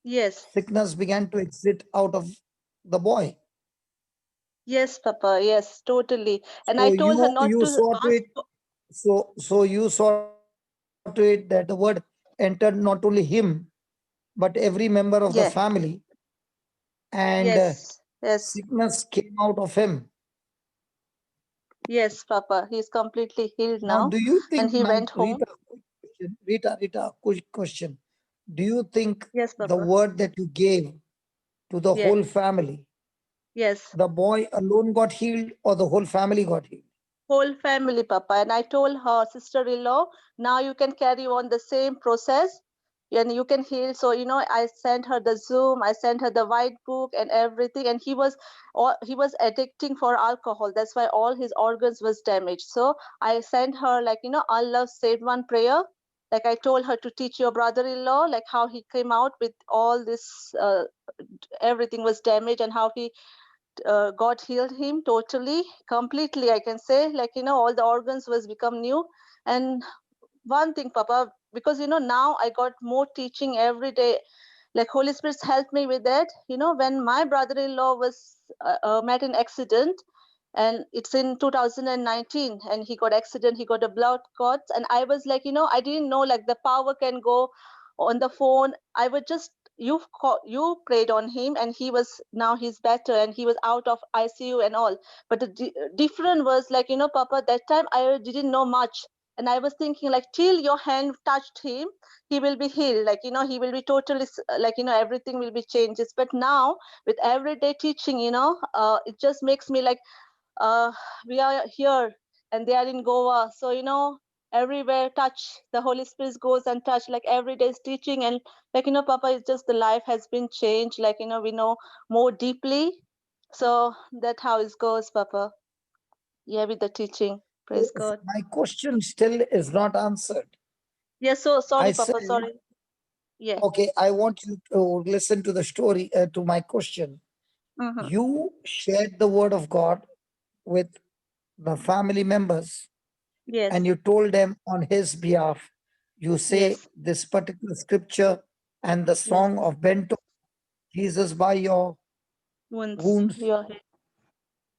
yes, sickness began to exit out of the boy. yes, Papa. Yes, totally. And So I told her not you to saw to ask. it. So you saw to it that the word entered not only him, but every member of the Yeah. family, and Yes. Yes. sickness came out of him. Yes, Papa. He's completely healed Now, now, do you think, and he now, went home. Rita, quick question. Do you think Yes, the Papa. word that you gave to the Yeah. whole family, Yes. the boy alone got healed, or the whole family got healed? Whole family, Papa. And I told her sister-in-law, now you can carry on the same process, and you can heal. So I sent her the Zoom, I sent her the white book and everything. And he was addicting for alcohol. That's why all his organs was damaged. So I sent her Allah saved one prayer. Like I told her to teach your brother-in-law, like how he came out with all this, everything was damaged, and how he God healed him totally, completely. I can say, all the organs was become new. And one thing, Papa, because now I got more teaching every day, like Holy Spirit's helped me with that. You know, when my brother-in-law was met in accident, and it's in 2019, and he got accident, he got a blood clots, and I was like, you know, I didn't know like the power can go on the phone. I was just, you prayed on him, and now he's better, and he was out of ICU and all. But the different was like, you know, Papa, that time I didn't know much, and I was thinking like, till your hand touched him, he will be healed, like, you know, he will be totally like, you know, everything will be changes. But now with everyday teaching, you know, it just makes me like, we are here and they are in Goa, so you know, everywhere touch, the Holy Spirit goes and touch, like every day's teaching. And like, you know, Papa, it's just the life has been changed, like, you know, we know more deeply. So that's how it goes, Papa. Yeah, with the teaching. Praise God. My question still is not answered. Yeah, so sorry, I Papa, said, sorry. Yeah. okay, I want you to listen to the story, to my question. Mm-hmm. You shared the word of God with the family members, Yes. and you told them on his behalf, you say Yes. this particular scripture and the song of Bento, Jesus, by your wounds, Your head.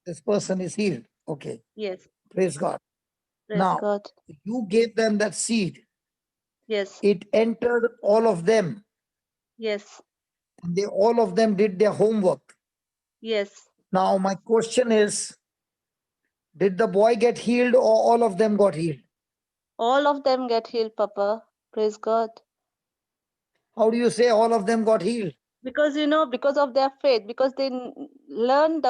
this person is healed. Okay, Yes. praise God. Praise Now, God. you gave them that seed. Yes. It entered all of them, Yes. and all of them did their homework. Yes. Now, my question is, did the boy get healed, or all of them got healed? All of them get healed, Papa. Praise God. How do you say all of them got healed? Because, you know, because of their faith, because they learned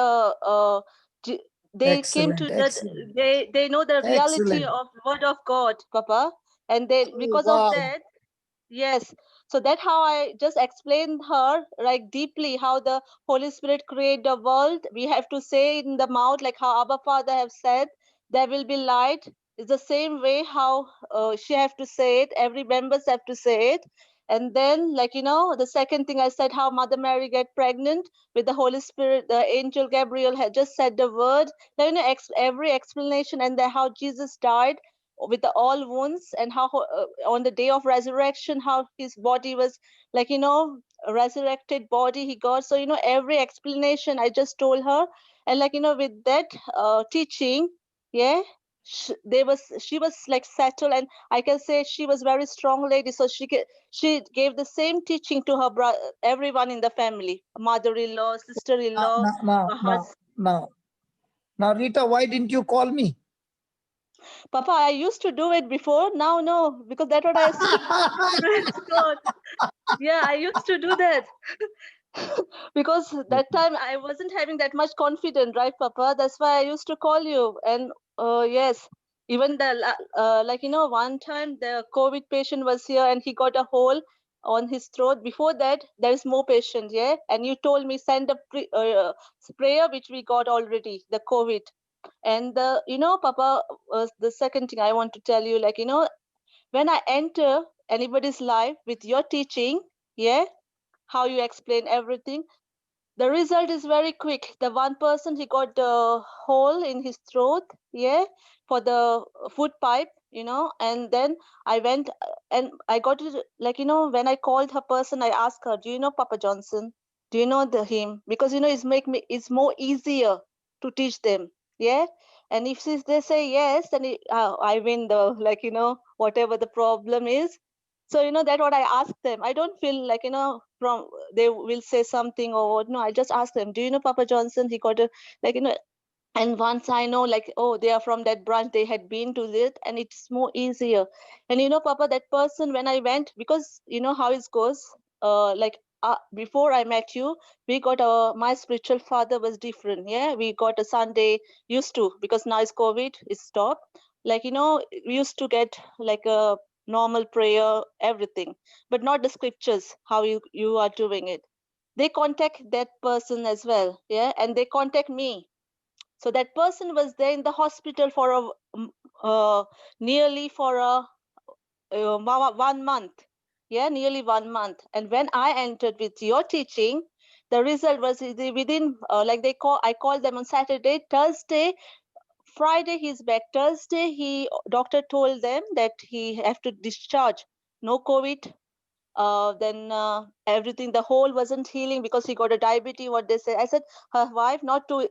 they came to Excellent, that, excellent, they know the reality excellent. of word of God, Papa. And they, Oh, because of wow. that, yes. So that's how I just explained her like deeply how the Holy Spirit create the world. We have to say in the mouth, like how Abba Father have said, there will be light. It's the same way how she have to say it. Every members have to say it. And then, like, you know, the second thing I said, how Mother Mary get pregnant with the Holy Spirit. The angel Gabriel had just said the word. Then, you know, every explanation, and then how Jesus died with the all wounds, and how on the day of resurrection, how his body was like, you know, a resurrected body he got. So, you know, every explanation I just told her. And like, you know, with that teaching, yeah, she was like settled, and I can say she was very strong lady. So she gave the same teaching to her brother, everyone in the family, mother-in-law, sister-in-law, Now, Rita, why didn't you call me? Papa, I used to do it before. Now, no, because that's what I said. Praise God. Yeah, I used to do that. Because that time I wasn't having that much confidence, right, Papa? That's why I used to call you. And yes, even like, you know, one time the COVID patient was here and he got a hole on his throat. Before that, there is more patient, yeah? And you told me send a sprayer, which we got already, the COVID. And you know, Papa, the second thing I want to tell you, like, you know, when I enter anybody's life with your teaching, yeah, how you explain everything, the result is very quick. The one person, he got a hole in his throat, yeah, for the food pipe, you know. And then I went and I got it, like, you know, when I called her person, I asked her, do you know Papa Johnson? Do you know him? Because, you know, it's more easier to teach them, yeah. And if they say yes, then I win the, like, you know, whatever the problem is. So, you know, that's what I ask them. I don't feel like, you know, from they will say something or no, I just ask them, do you know Papa Johnson? He got a, like, you know, and once I know, like, oh, they are from that branch, they had been to it, and it's more easier. And you know, Papa, that person, when I went, because you know how it goes, before I met you, we got my spiritual father was different. Yeah, we got a Sunday, used to, because now it's COVID, it's stopped. Like, you know, we used to get like a normal prayer, everything, but not the scriptures, how you are doing it. They contact that person as well, yeah, and they contact me. So that person was there in the hospital for nearly for 1 month. Yeah, nearly 1 month. And when I entered with your teaching, the result was within I called them on Saturday, Thursday, Friday he's back. Thursday doctor told them that he have to discharge. No COVID, then everything, the whole wasn't healing because he got a diabetes, what they said. I said, her wife not to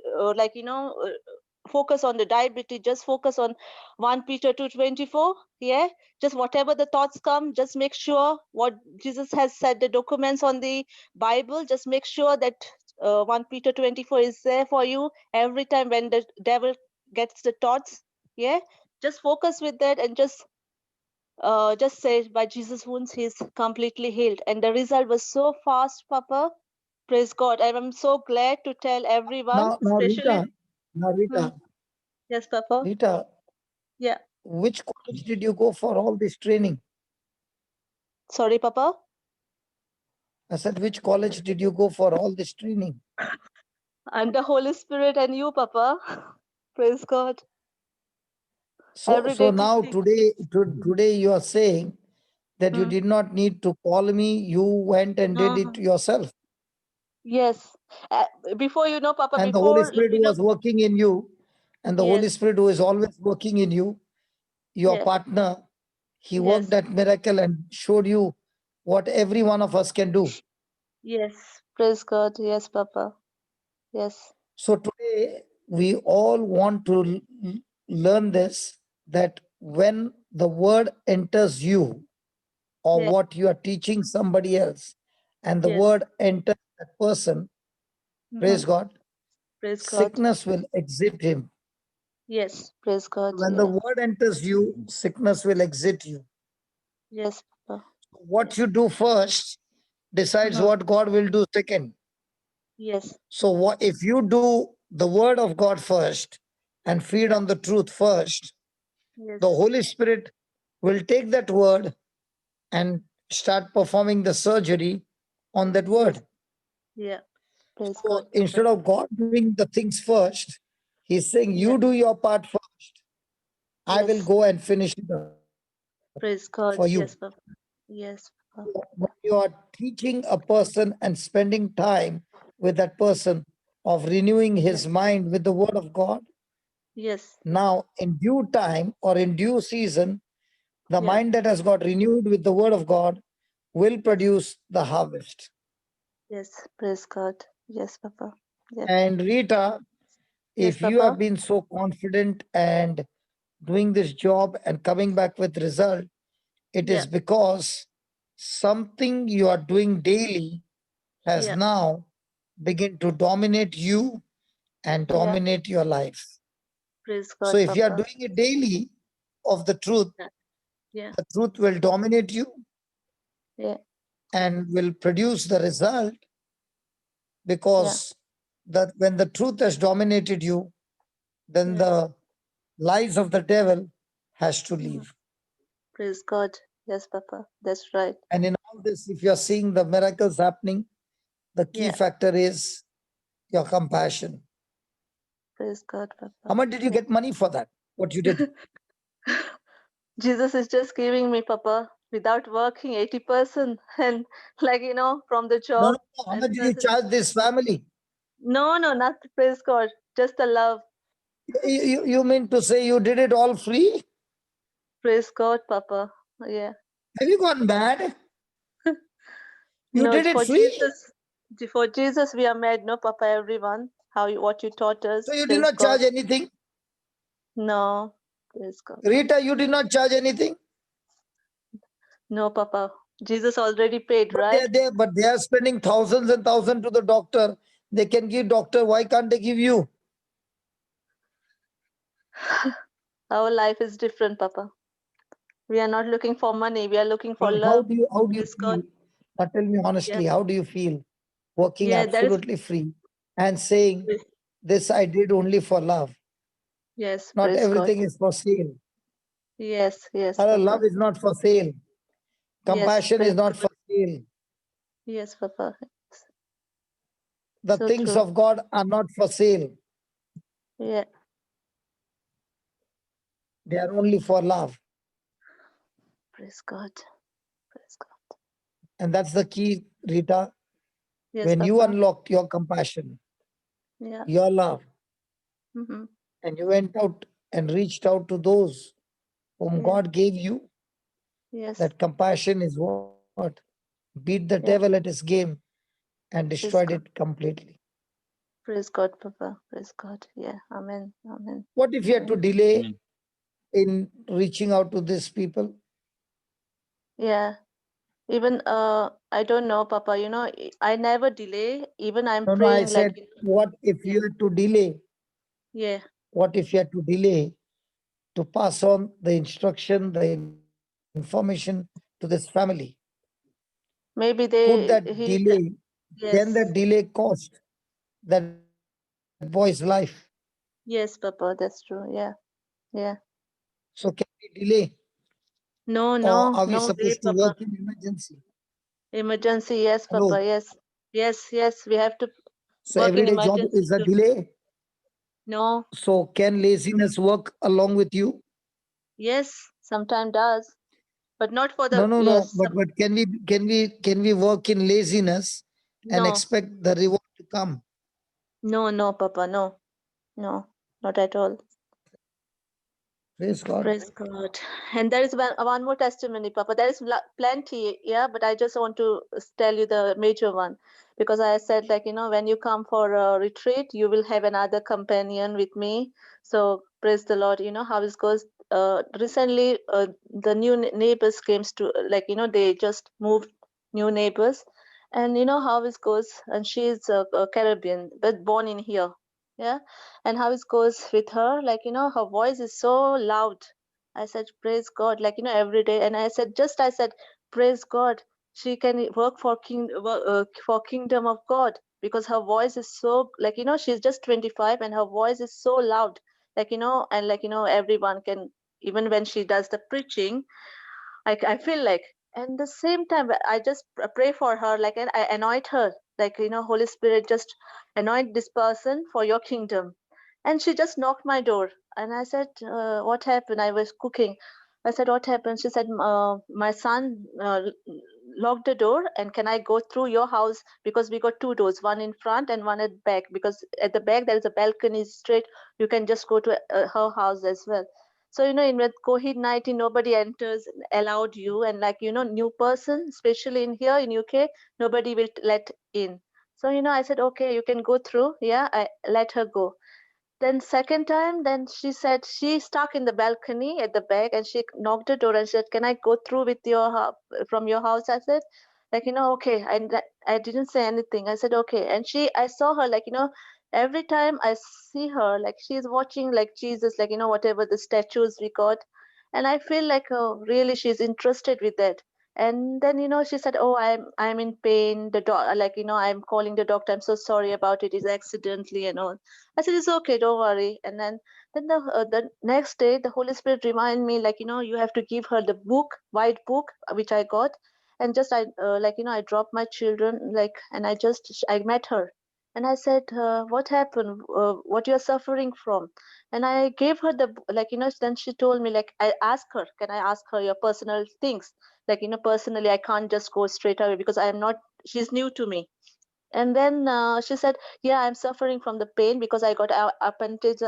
focus on the diabetes, just focus on 1 Peter 2:24. Yeah, just whatever the thoughts come, just make sure what Jesus has said, the documents on the Bible, just make sure that 1 Peter 24 is there for you every time when the devil gets the thoughts. Yeah, just focus with that and just say by Jesus' wounds he is completely healed. And the result was so fast, Papa. Praise God. I'm so glad to tell everyone, Now, especially. Rita, Yes, Papa. Rita, Yeah. which college did you go for all this training? Sorry, Papa. I said, which college did you go for all this training? I'm the Holy Spirit and you, Papa. Praise God. So, Every so day now teaching. today you are saying that you did not need to call me. You went and did it yourself. Yes. Before Papa, And the Holy before, Spirit was working in you. And the Holy yes, Spirit who is always working in you, your yes, partner, he yes, worked that miracle and showed you what every one of us can do. yes. Praise God. Yes, Papa. Yes, So today we all want to learn this, that when the word enters you or yes, what you are teaching somebody else and the yes. word enters that person, praise God, Praise God. sickness will exit him. Yes, praise God. When the word enters you, sickness will exit you. Yes, Papa. What you do first decides what God will do second. Yes, So what if you do the word of God first and feed yeah, on the truth first, yes, the Holy Spirit will take that word and start performing the surgery on that yes, word. yeah. Praise So God, Papa. instead of God doing the things first, he's saying, Yeah, you do your part first. I will yes. go and finish it up Praise for God. you. Yes, Papa. Yes, Papa. When you are teaching a person and spending time with that person of renewing his mind with the word of God, Yes, now in due time or in due season, the yeah, mind that has got renewed with the word of God will yes, produce the harvest. yes. Praise God. Yes, Papa. Yes, And Rita, yes, if you Papa. have been so confident and doing this job and coming back with result, it Yeah, is because something you are doing daily has yeah, now begin to dominate you and yeah. dominate your life. Praise So God, if you are Papa. doing it daily of Yeah, yeah, the truth will dominate you yeah, and will produce the result, yeah, because that when the truth has dominated you, then yes. the lies of the devil has to Mhm. leave. Praise God. Yes, Papa. That's right. And in all this, if you're seeing the miracles happening, the key Yeah. factor is your compassion. Praise God, How Papa. much did you Yeah. get money for that? What you did? Jesus is just giving me, Papa, without working 80% and from the No, job. no, no. How And much did you plus, charge this family? no, not praise God, just the love. You mean to say you did it all free? Praise God, Papa. Yeah. Have you gone bad? You No, did it free? For Jesus, we are made, no, Papa, everyone. What you taught us. So you did Praise not God. charge anything? No, praise God. Rita, you did not charge anything? No, Papa. Jesus already paid, But they right? are there, but they are spending thousands and thousands to the doctor. They can give doctor. Why can't they give you? Our life is different, Papa. We are not looking for money. We are looking for How love. do you Praise God. feel? Now tell me Yeah. honestly, how do you feel working Yeah, that is. absolutely free and saying this I did only for love? Yes, Not praise God. everything is for sale. Yes, Our Papa. love is not for sale. Yes, Compassion praise is not God. for sale. Yes, Papa. The So things true. of God are not for sale. Yeah. They are only for love. Praise God. Praise God. And that's the key, Rita. Yes, When you Papa. unlocked your compassion, Yeah. your love, Mm-hmm. and you went out and reached out to those whom Yeah. God gave you, Yes. that compassion is what? beat the Yeah. devil at his game, and Praise destroyed God. it completely. Praise God, Papa. Praise God. Yeah. Amen. Amen. What if you had to Amen. delay in reaching out to these people? Yeah. Even I don't know, Papa. You know, I never delay. Even I'm No, I praying said, like, what if you had to delay? yeah. What if you had to delay to pass on the instruction, the information to this family? Maybe Could that he, delay, can yes, that delay cost that boy's life? yes, Papa. That's true. Yeah. Yeah. So can we delay, No, or no, are we no way, supposed to Papa. work in emergency? Emergency, yes, Hello. Papa. Yes. Yes, yes. We have to So work in everyday job emergency is a too. delay. No. So can laziness work along with you? Yes, sometimes does, but not for No, the, no, no. yes. But can we work in laziness and No, expect the reward to come? no, no, Papa. No, no, not at all. Praise God. Praise God. And there is one more testimony, Papa. There is plenty, yeah, but I just want to tell you the major one because I said, like, you know, when you come for a retreat, you will have another companion with me. So praise the Lord. You know how it goes. Recently, the new neighbors came to, like, you know, they just moved new neighbors, and you know how it goes. And she's a Caribbean, but born in here. Yeah, and how it goes with her, like, you know, her voice is so loud. I said, praise God, like, you know, every day. And I said, praise God, she can work for for kingdom of God, because her voice is so, like, you know, she's just 25 and her voice is so loud, like, you know, and like, you know, everyone can, even when she does the preaching, I feel like, and the same time I just pray for her, like, and I anoint her, like, you know, Holy Spirit, just anoint this person for your kingdom. And she just knocked my door, and I said, what happened? I was cooking. I said, what happened? She said, my son locked the door, and can I go through your house, because we got two doors, one in front and one at back, because at the back there is a balcony straight, you can just go to her house as well. So, you know, in with COVID-19, nobody enters allowed you, and like, you know, new person, especially in here in UK, nobody will let in. So, you know, I said, okay, you can go through. Yeah, I let her go. Then second time, then she said she stuck in the balcony at the back, and she knocked the door and said, "Can I go through with your from your house?" I said, like, you know, okay. I didn't say anything. I said, okay. And I saw her, like, you know, every time I see her, like, she's watching like Jesus, like, you know, whatever the statues we got, and I feel like, oh, really, she's interested with that. And then, you know, she said, oh, I'm in pain. The like, you know, I'm calling the doctor. I'm so sorry about it. It's accidentally and all. I said, it's okay, don't worry. And then the next day, the Holy Spirit reminded me, like, you know, you have to give her the book, white book, which I got. And just I like, you know, I dropped my children, like, and I met her, and I said, what happened? What you're suffering from? And I gave her the, like, you know. Then she told me, like, I asked her, can I ask her your personal things? Like, you know, personally, I can't just go straight away because I am not. She's new to me. And then she said, yeah, I'm suffering from the pain because I got appendix,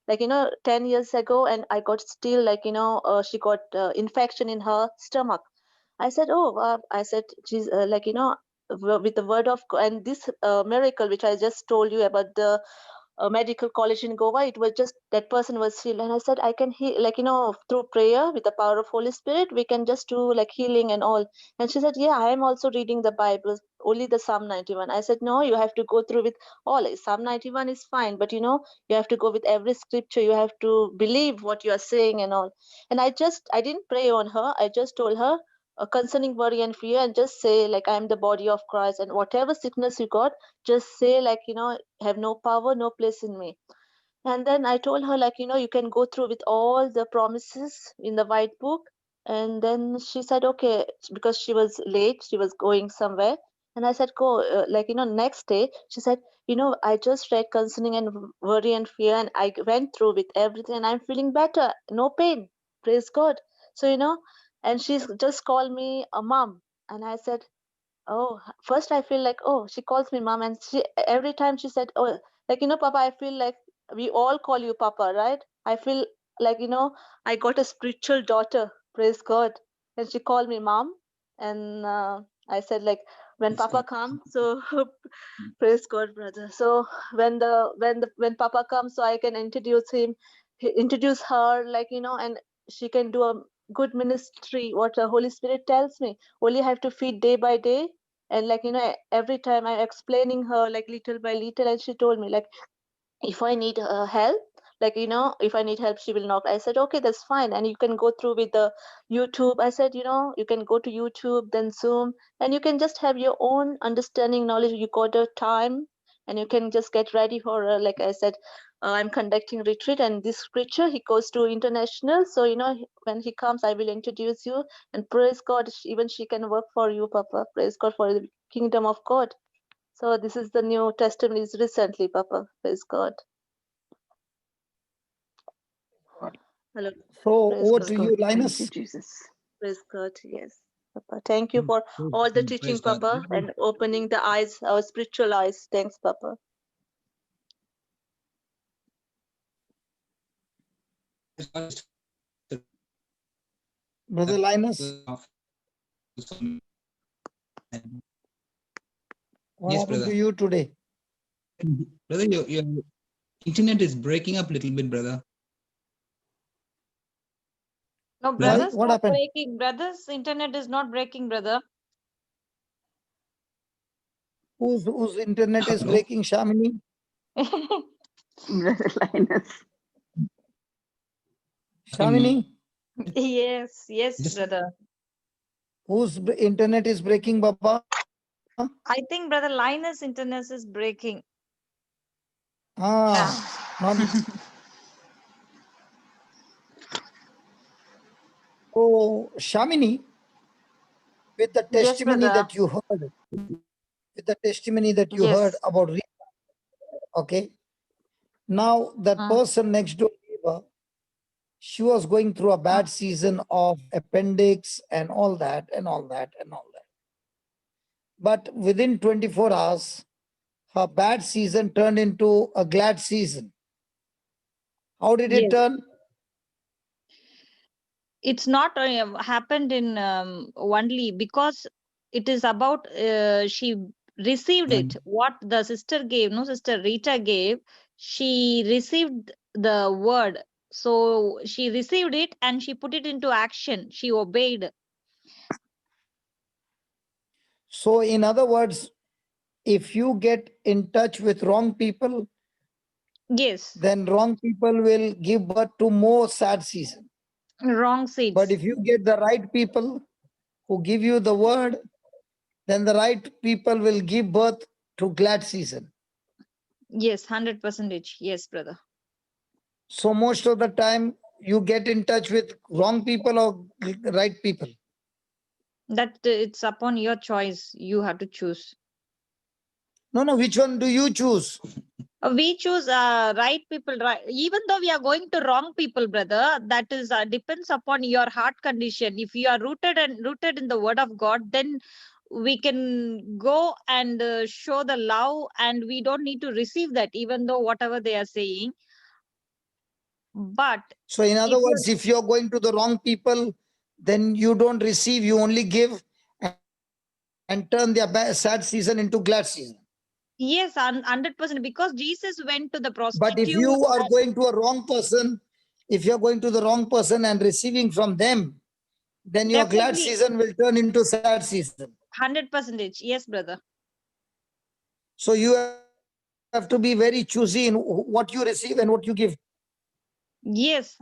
like, you know, 10 years ago, and I got still, like, you know, she got infection in her stomach. I said, oh, I said, geez, like, you know, with the word of God and this miracle which I just told you about, the medical college in Goa, it was just that person was healed. And I said, I can heal, like, you know, through prayer with the power of Holy Spirit, we can just do like healing and all. And she said, yeah, I am also reading the Bible, only the Psalm 91. I said, no, you have to go through with all. Psalm 91 is fine, but you know, you have to go with every scripture. You have to believe what you are saying and all. And I didn't pray on her. I just told her, concerning worry and fear, and just say, like, I am the body of Christ, and whatever sickness you got, just say, like, you know, have no power, no place in me. And then I told her, like, you know, you can go through with all the promises in the white book. And then she said, okay, because she was late, she was going somewhere. And I said, go, like, you know, next day, she said, you know, I just read concerning and worry and fear, and I went through with everything, and I'm feeling better, no pain. Praise God. So, you know, and she's just called me a mom. And I said, oh, first I feel like, oh, she calls me mom, and she every time she said, oh, like, you know, Papa, I feel like we all call you Papa, right? I feel like, you know, I got a spiritual daughter, praise God. And she called me mom. And I said like, when Praise Papa God. comes, so praise God, brother. So when Papa comes, so I can introduce him, introduce her, like, you know, and she can do a good ministry. What the Holy Spirit tells me, only have to feed day by day, and like, you know, every time I'm explaining her like little by little, and she told me like, if I need help, like, you know, if I need help, she will knock. I said, okay, that's fine. And you can go through with the YouTube. I said, you know, you can go to YouTube, then Zoom, and you can just have your own understanding, knowledge. You got the time, and you can just get ready for, like I said, I'm conducting retreat, and this preacher, he goes to international. So, you know, when he comes, I will introduce you. And praise God, even she can work for you, Papa. Praise God for the kingdom of God. So this is the new testimonies recently, Papa. Praise God. Hello. So Praise over God. to you, Linus. Jesus. Praise God. Yes. Papa. Thank you for all the teaching, Praise God. Papa, and opening the eyes, our spiritual eyes. Thanks, Papa. Brother Linus, what Yes, happened brother. to you today? Brother, your internet is breaking up a little bit, brother. No, Why? brother's What not happened? breaking. Brother's internet is not breaking, brother. Whose internet is Hello? breaking, Shamini? Brother Linus. Shamini, Yes, yes, Just brother. whose internet is breaking, Baba? I think brother Linus' internet is breaking. Ah, not. So, Shamini, with the Yes, testimony brother. that you heard, with the testimony that you heard Yes. about, okay, now that person next door neighbor, she was going through a bad season of appendix and all that and all that and all that. But within 24 hours, her bad season turned into a glad season. How did it Yes. turn? It's not happened in only because it is about she received it. What the sister gave, no, Sister Rita gave, she received the word. So she received it and she put it into action. She obeyed. So, in other words, if you get in touch with wrong people, Yes, then wrong people will give birth to more sad season. wrong But seeds. if you get the right people who give you the word, then the right people will give birth to glad season. Yes, 100%. Yes, brother. So most of the time you get in touch with wrong people or right people. That it's upon your choice. You have to choose. No, which one do you choose? We choose right people, right? Even though we are going to wrong people, brother, that is depends upon your heart condition. If you are rooted in the word of God, then we can go and show the love, and we don't need to receive that, even though whatever they are saying. But So in other words, if you're going to the wrong people, then you don't receive, you only give and turn their sad season into glad season. yes, 100%, because Jesus went to the prostitute. But if you are going to a wrong person, if you're going to the wrong person and receiving from them, then your glad Definitely. season will turn into sad season. 100%. Yes, brother. So you have to be very choosy in what you receive and what you give. Yes,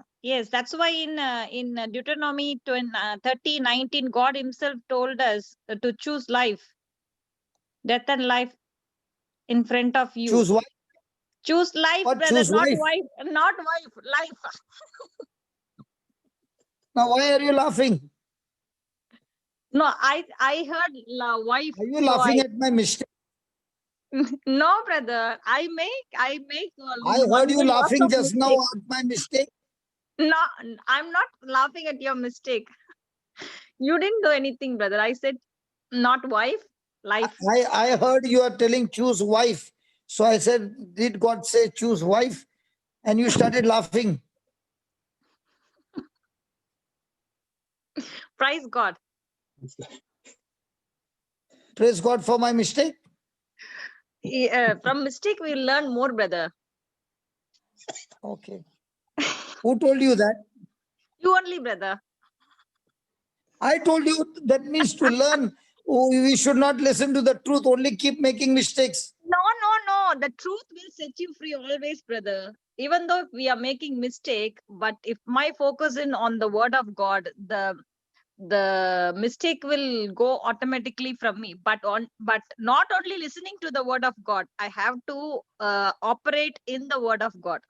that's why in Deuteronomy 30:19, God himself told us to choose life, death and life in front of you. Choose what? Choose life, What? brother, Choose not wife? wife, not wife, life. Now why are you laughing? No, I heard wife. Are you So laughing at my mistake? no, brother, I make I heard you laughing just now at my mistake. No, I'm not laughing at your mistake. You didn't do anything, brother. I said not wife, life. I heard you are telling choose wife. So I said, did God say choose wife? And you started laughing. Praise God. praise God for my mistake? From mistake, we learn more, brother. Okay. Who told you that? You only, brother. I told you that means to learn. We should not listen to the truth, only keep making mistakes. No. The truth will set you free always, brother. Even though we are making mistake, but if my focus is on the word of God, the mistake will go automatically from me. But not only listening to the word of God, I have to operate in the word of God.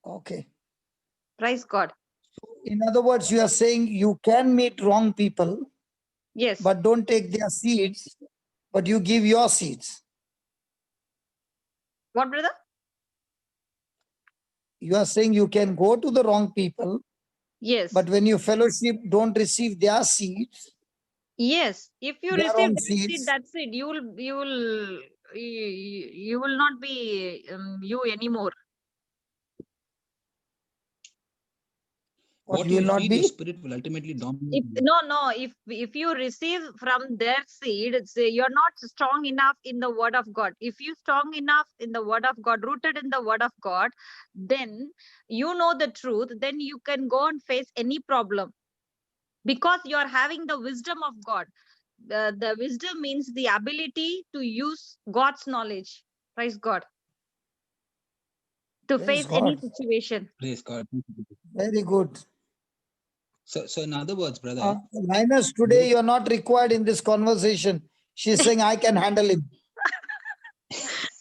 Okay. Praise God. In other words, you are saying you can meet wrong people, Yes. but don't take their seeds, but you give your seeds. What, brother? You are saying you can go to the wrong people, Yes. but when you fellowship, don't receive their seeds. Yes. If you Their receive own that seed, seeds. that's it. You will not be you anymore. What you will you not feed be? your spirit will ultimately dominate. If you receive from their seed, you're not strong enough in the word of God. If you strong enough in the word of God, rooted in the word of God, then you know the truth, then you can go and face any problem because you are having the wisdom of God. The wisdom means the ability to use God's knowledge. Praise God. To Praise face any God. situation. Praise God. Very good. So in other words, brother, Linus, today you're not required in this conversation. She's saying, I can handle him.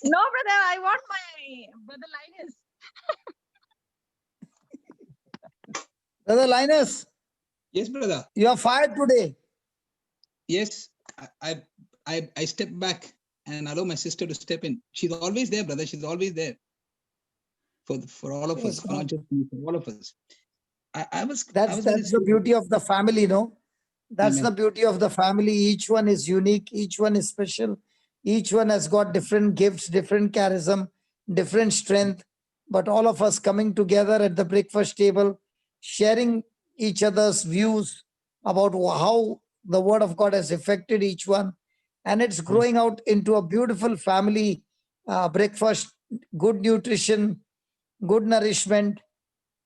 No, brother, I want my brother Linus. Brother Linus. Yes, brother. You are fired today. Yes, I step back and allow my sister to step in. She's always there, brother. She's always there for all of us, not just me, for all of us. I was That's very the beauty of the family, no? That's Amen. the beauty of the family. Each one is unique. Each one is special. Each one has got different gifts, different charism, different strength. But all of us coming together at the breakfast table, sharing each other's views about how the word of God has affected each one. And it's growing out into a beautiful family breakfast, good nutrition, good nourishment,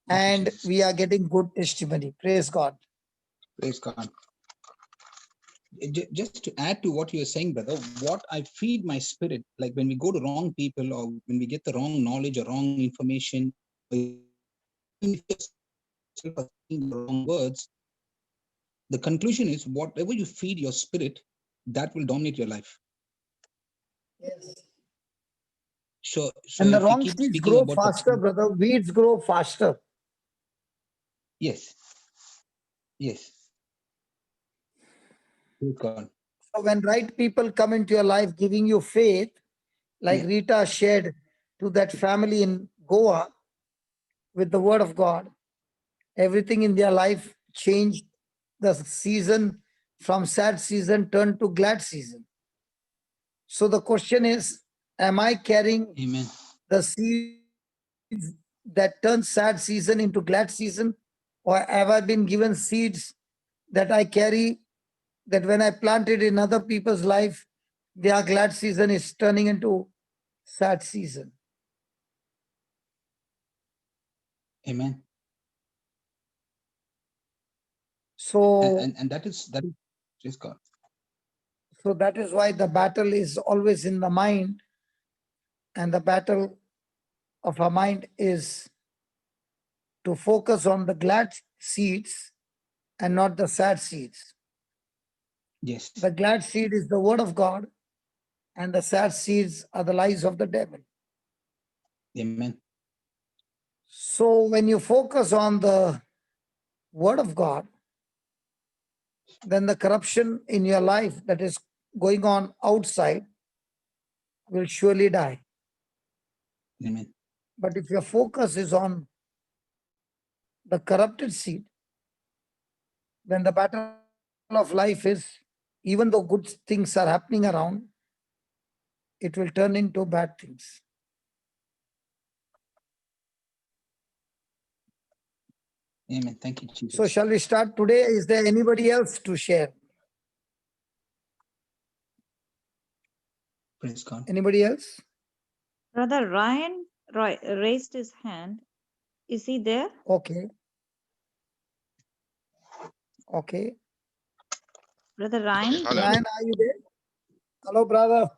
and we are getting good testimony. Praise God. Praise God. Just to add to what you're saying, brother, what I feed my spirit, like when we go to wrong people or when we get the wrong knowledge or wrong information, the wrong words, the conclusion is whatever you feed your spirit, that will dominate your life. Yes. So And the if we wrong keep seeds speaking grow about faster, brother. Weeds grow faster. Yes. Yes. Praise God. So when right people come into your life giving you faith, like Rita shared to that family in Goa with the word of God, everything in their life changed. The season from sad season turned to glad season. So the question is, am I carrying Amen. the seeds that turn sad season into glad season? Or have I been given seeds that I carry that when I plant it in other people's life, their glad season is turning into sad season? Amen. So, and that is praise God. so that is why the battle is always in the mind, and the battle of our mind is to focus on the glad seeds and not the sad seeds. Yes. The glad seed is the word of God, and the sad seeds are the lies of the devil. Amen. So when you focus on the word of God, then the corruption in your life that is going on outside will surely die. Amen. But if your focus is on the corrupted seed, then the battle of life is, even though good things are happening around, it will turn into bad things. Amen. Thank you, Jesus. So shall we start today? Is there anybody else to share? Praise God. Anybody else? Brother Ryan raised his hand. Is he there? Okay. Okay. Brother Ryan? Hello. Ryan, are you there? Hello, brother.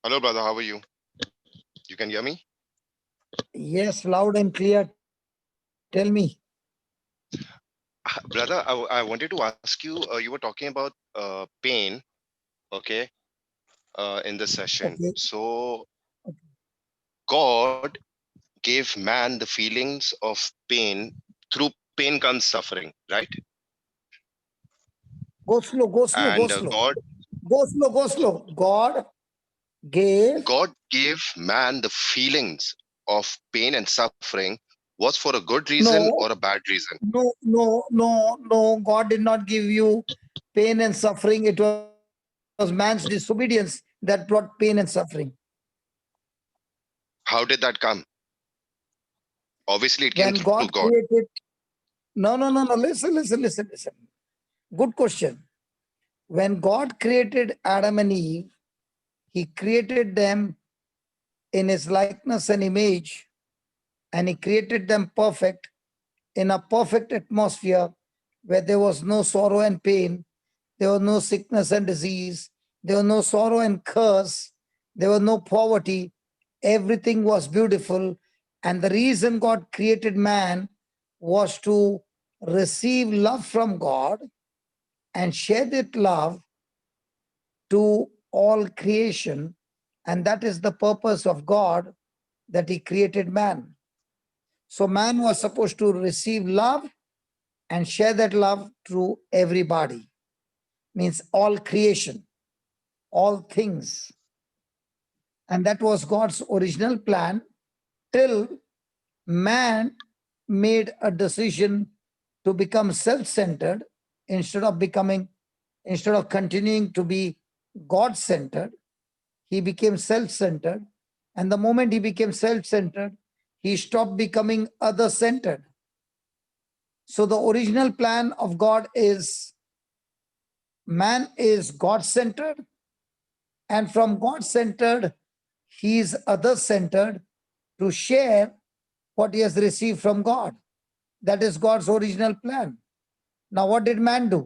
Hello, brother. How are you? You can hear me? Yes, loud and clear. Tell me. Brother, I wanted to ask you, you were talking about pain, okay, in the session. Okay. So God gave man the feelings of pain. Through pain comes suffering, right? Go slow, go slow, go And slow. Go slow, go slow. God gave man the feelings of pain and suffering was for a good reason No. or a bad reason. No. God did not give you pain and suffering. It was man's disobedience that brought pain and suffering. How did that come? Obviously, it came When through God God. created, no. Listen. Good question. When God created Adam and Eve, he created them in his likeness and image, and he created them perfect in a perfect atmosphere where there was no sorrow and pain, there was no sickness and disease, there was no sorrow and curse, there was no poverty. Everything was beautiful. And the reason God created man was to receive love from God and share that love to all creation. And that is the purpose of God, that he created man. So man was supposed to receive love and share that love to everybody. Means all creation, all things. And that was God's original plan till man made a decision to become self-centered instead of continuing to be God-centered. He became self-centered. And the moment he became self-centered, he stopped becoming other-centered. So the original plan of God is man is God-centered, and from God-centered, he is other-centered to share what he has received from God. That is God's original plan. Now, what did man do?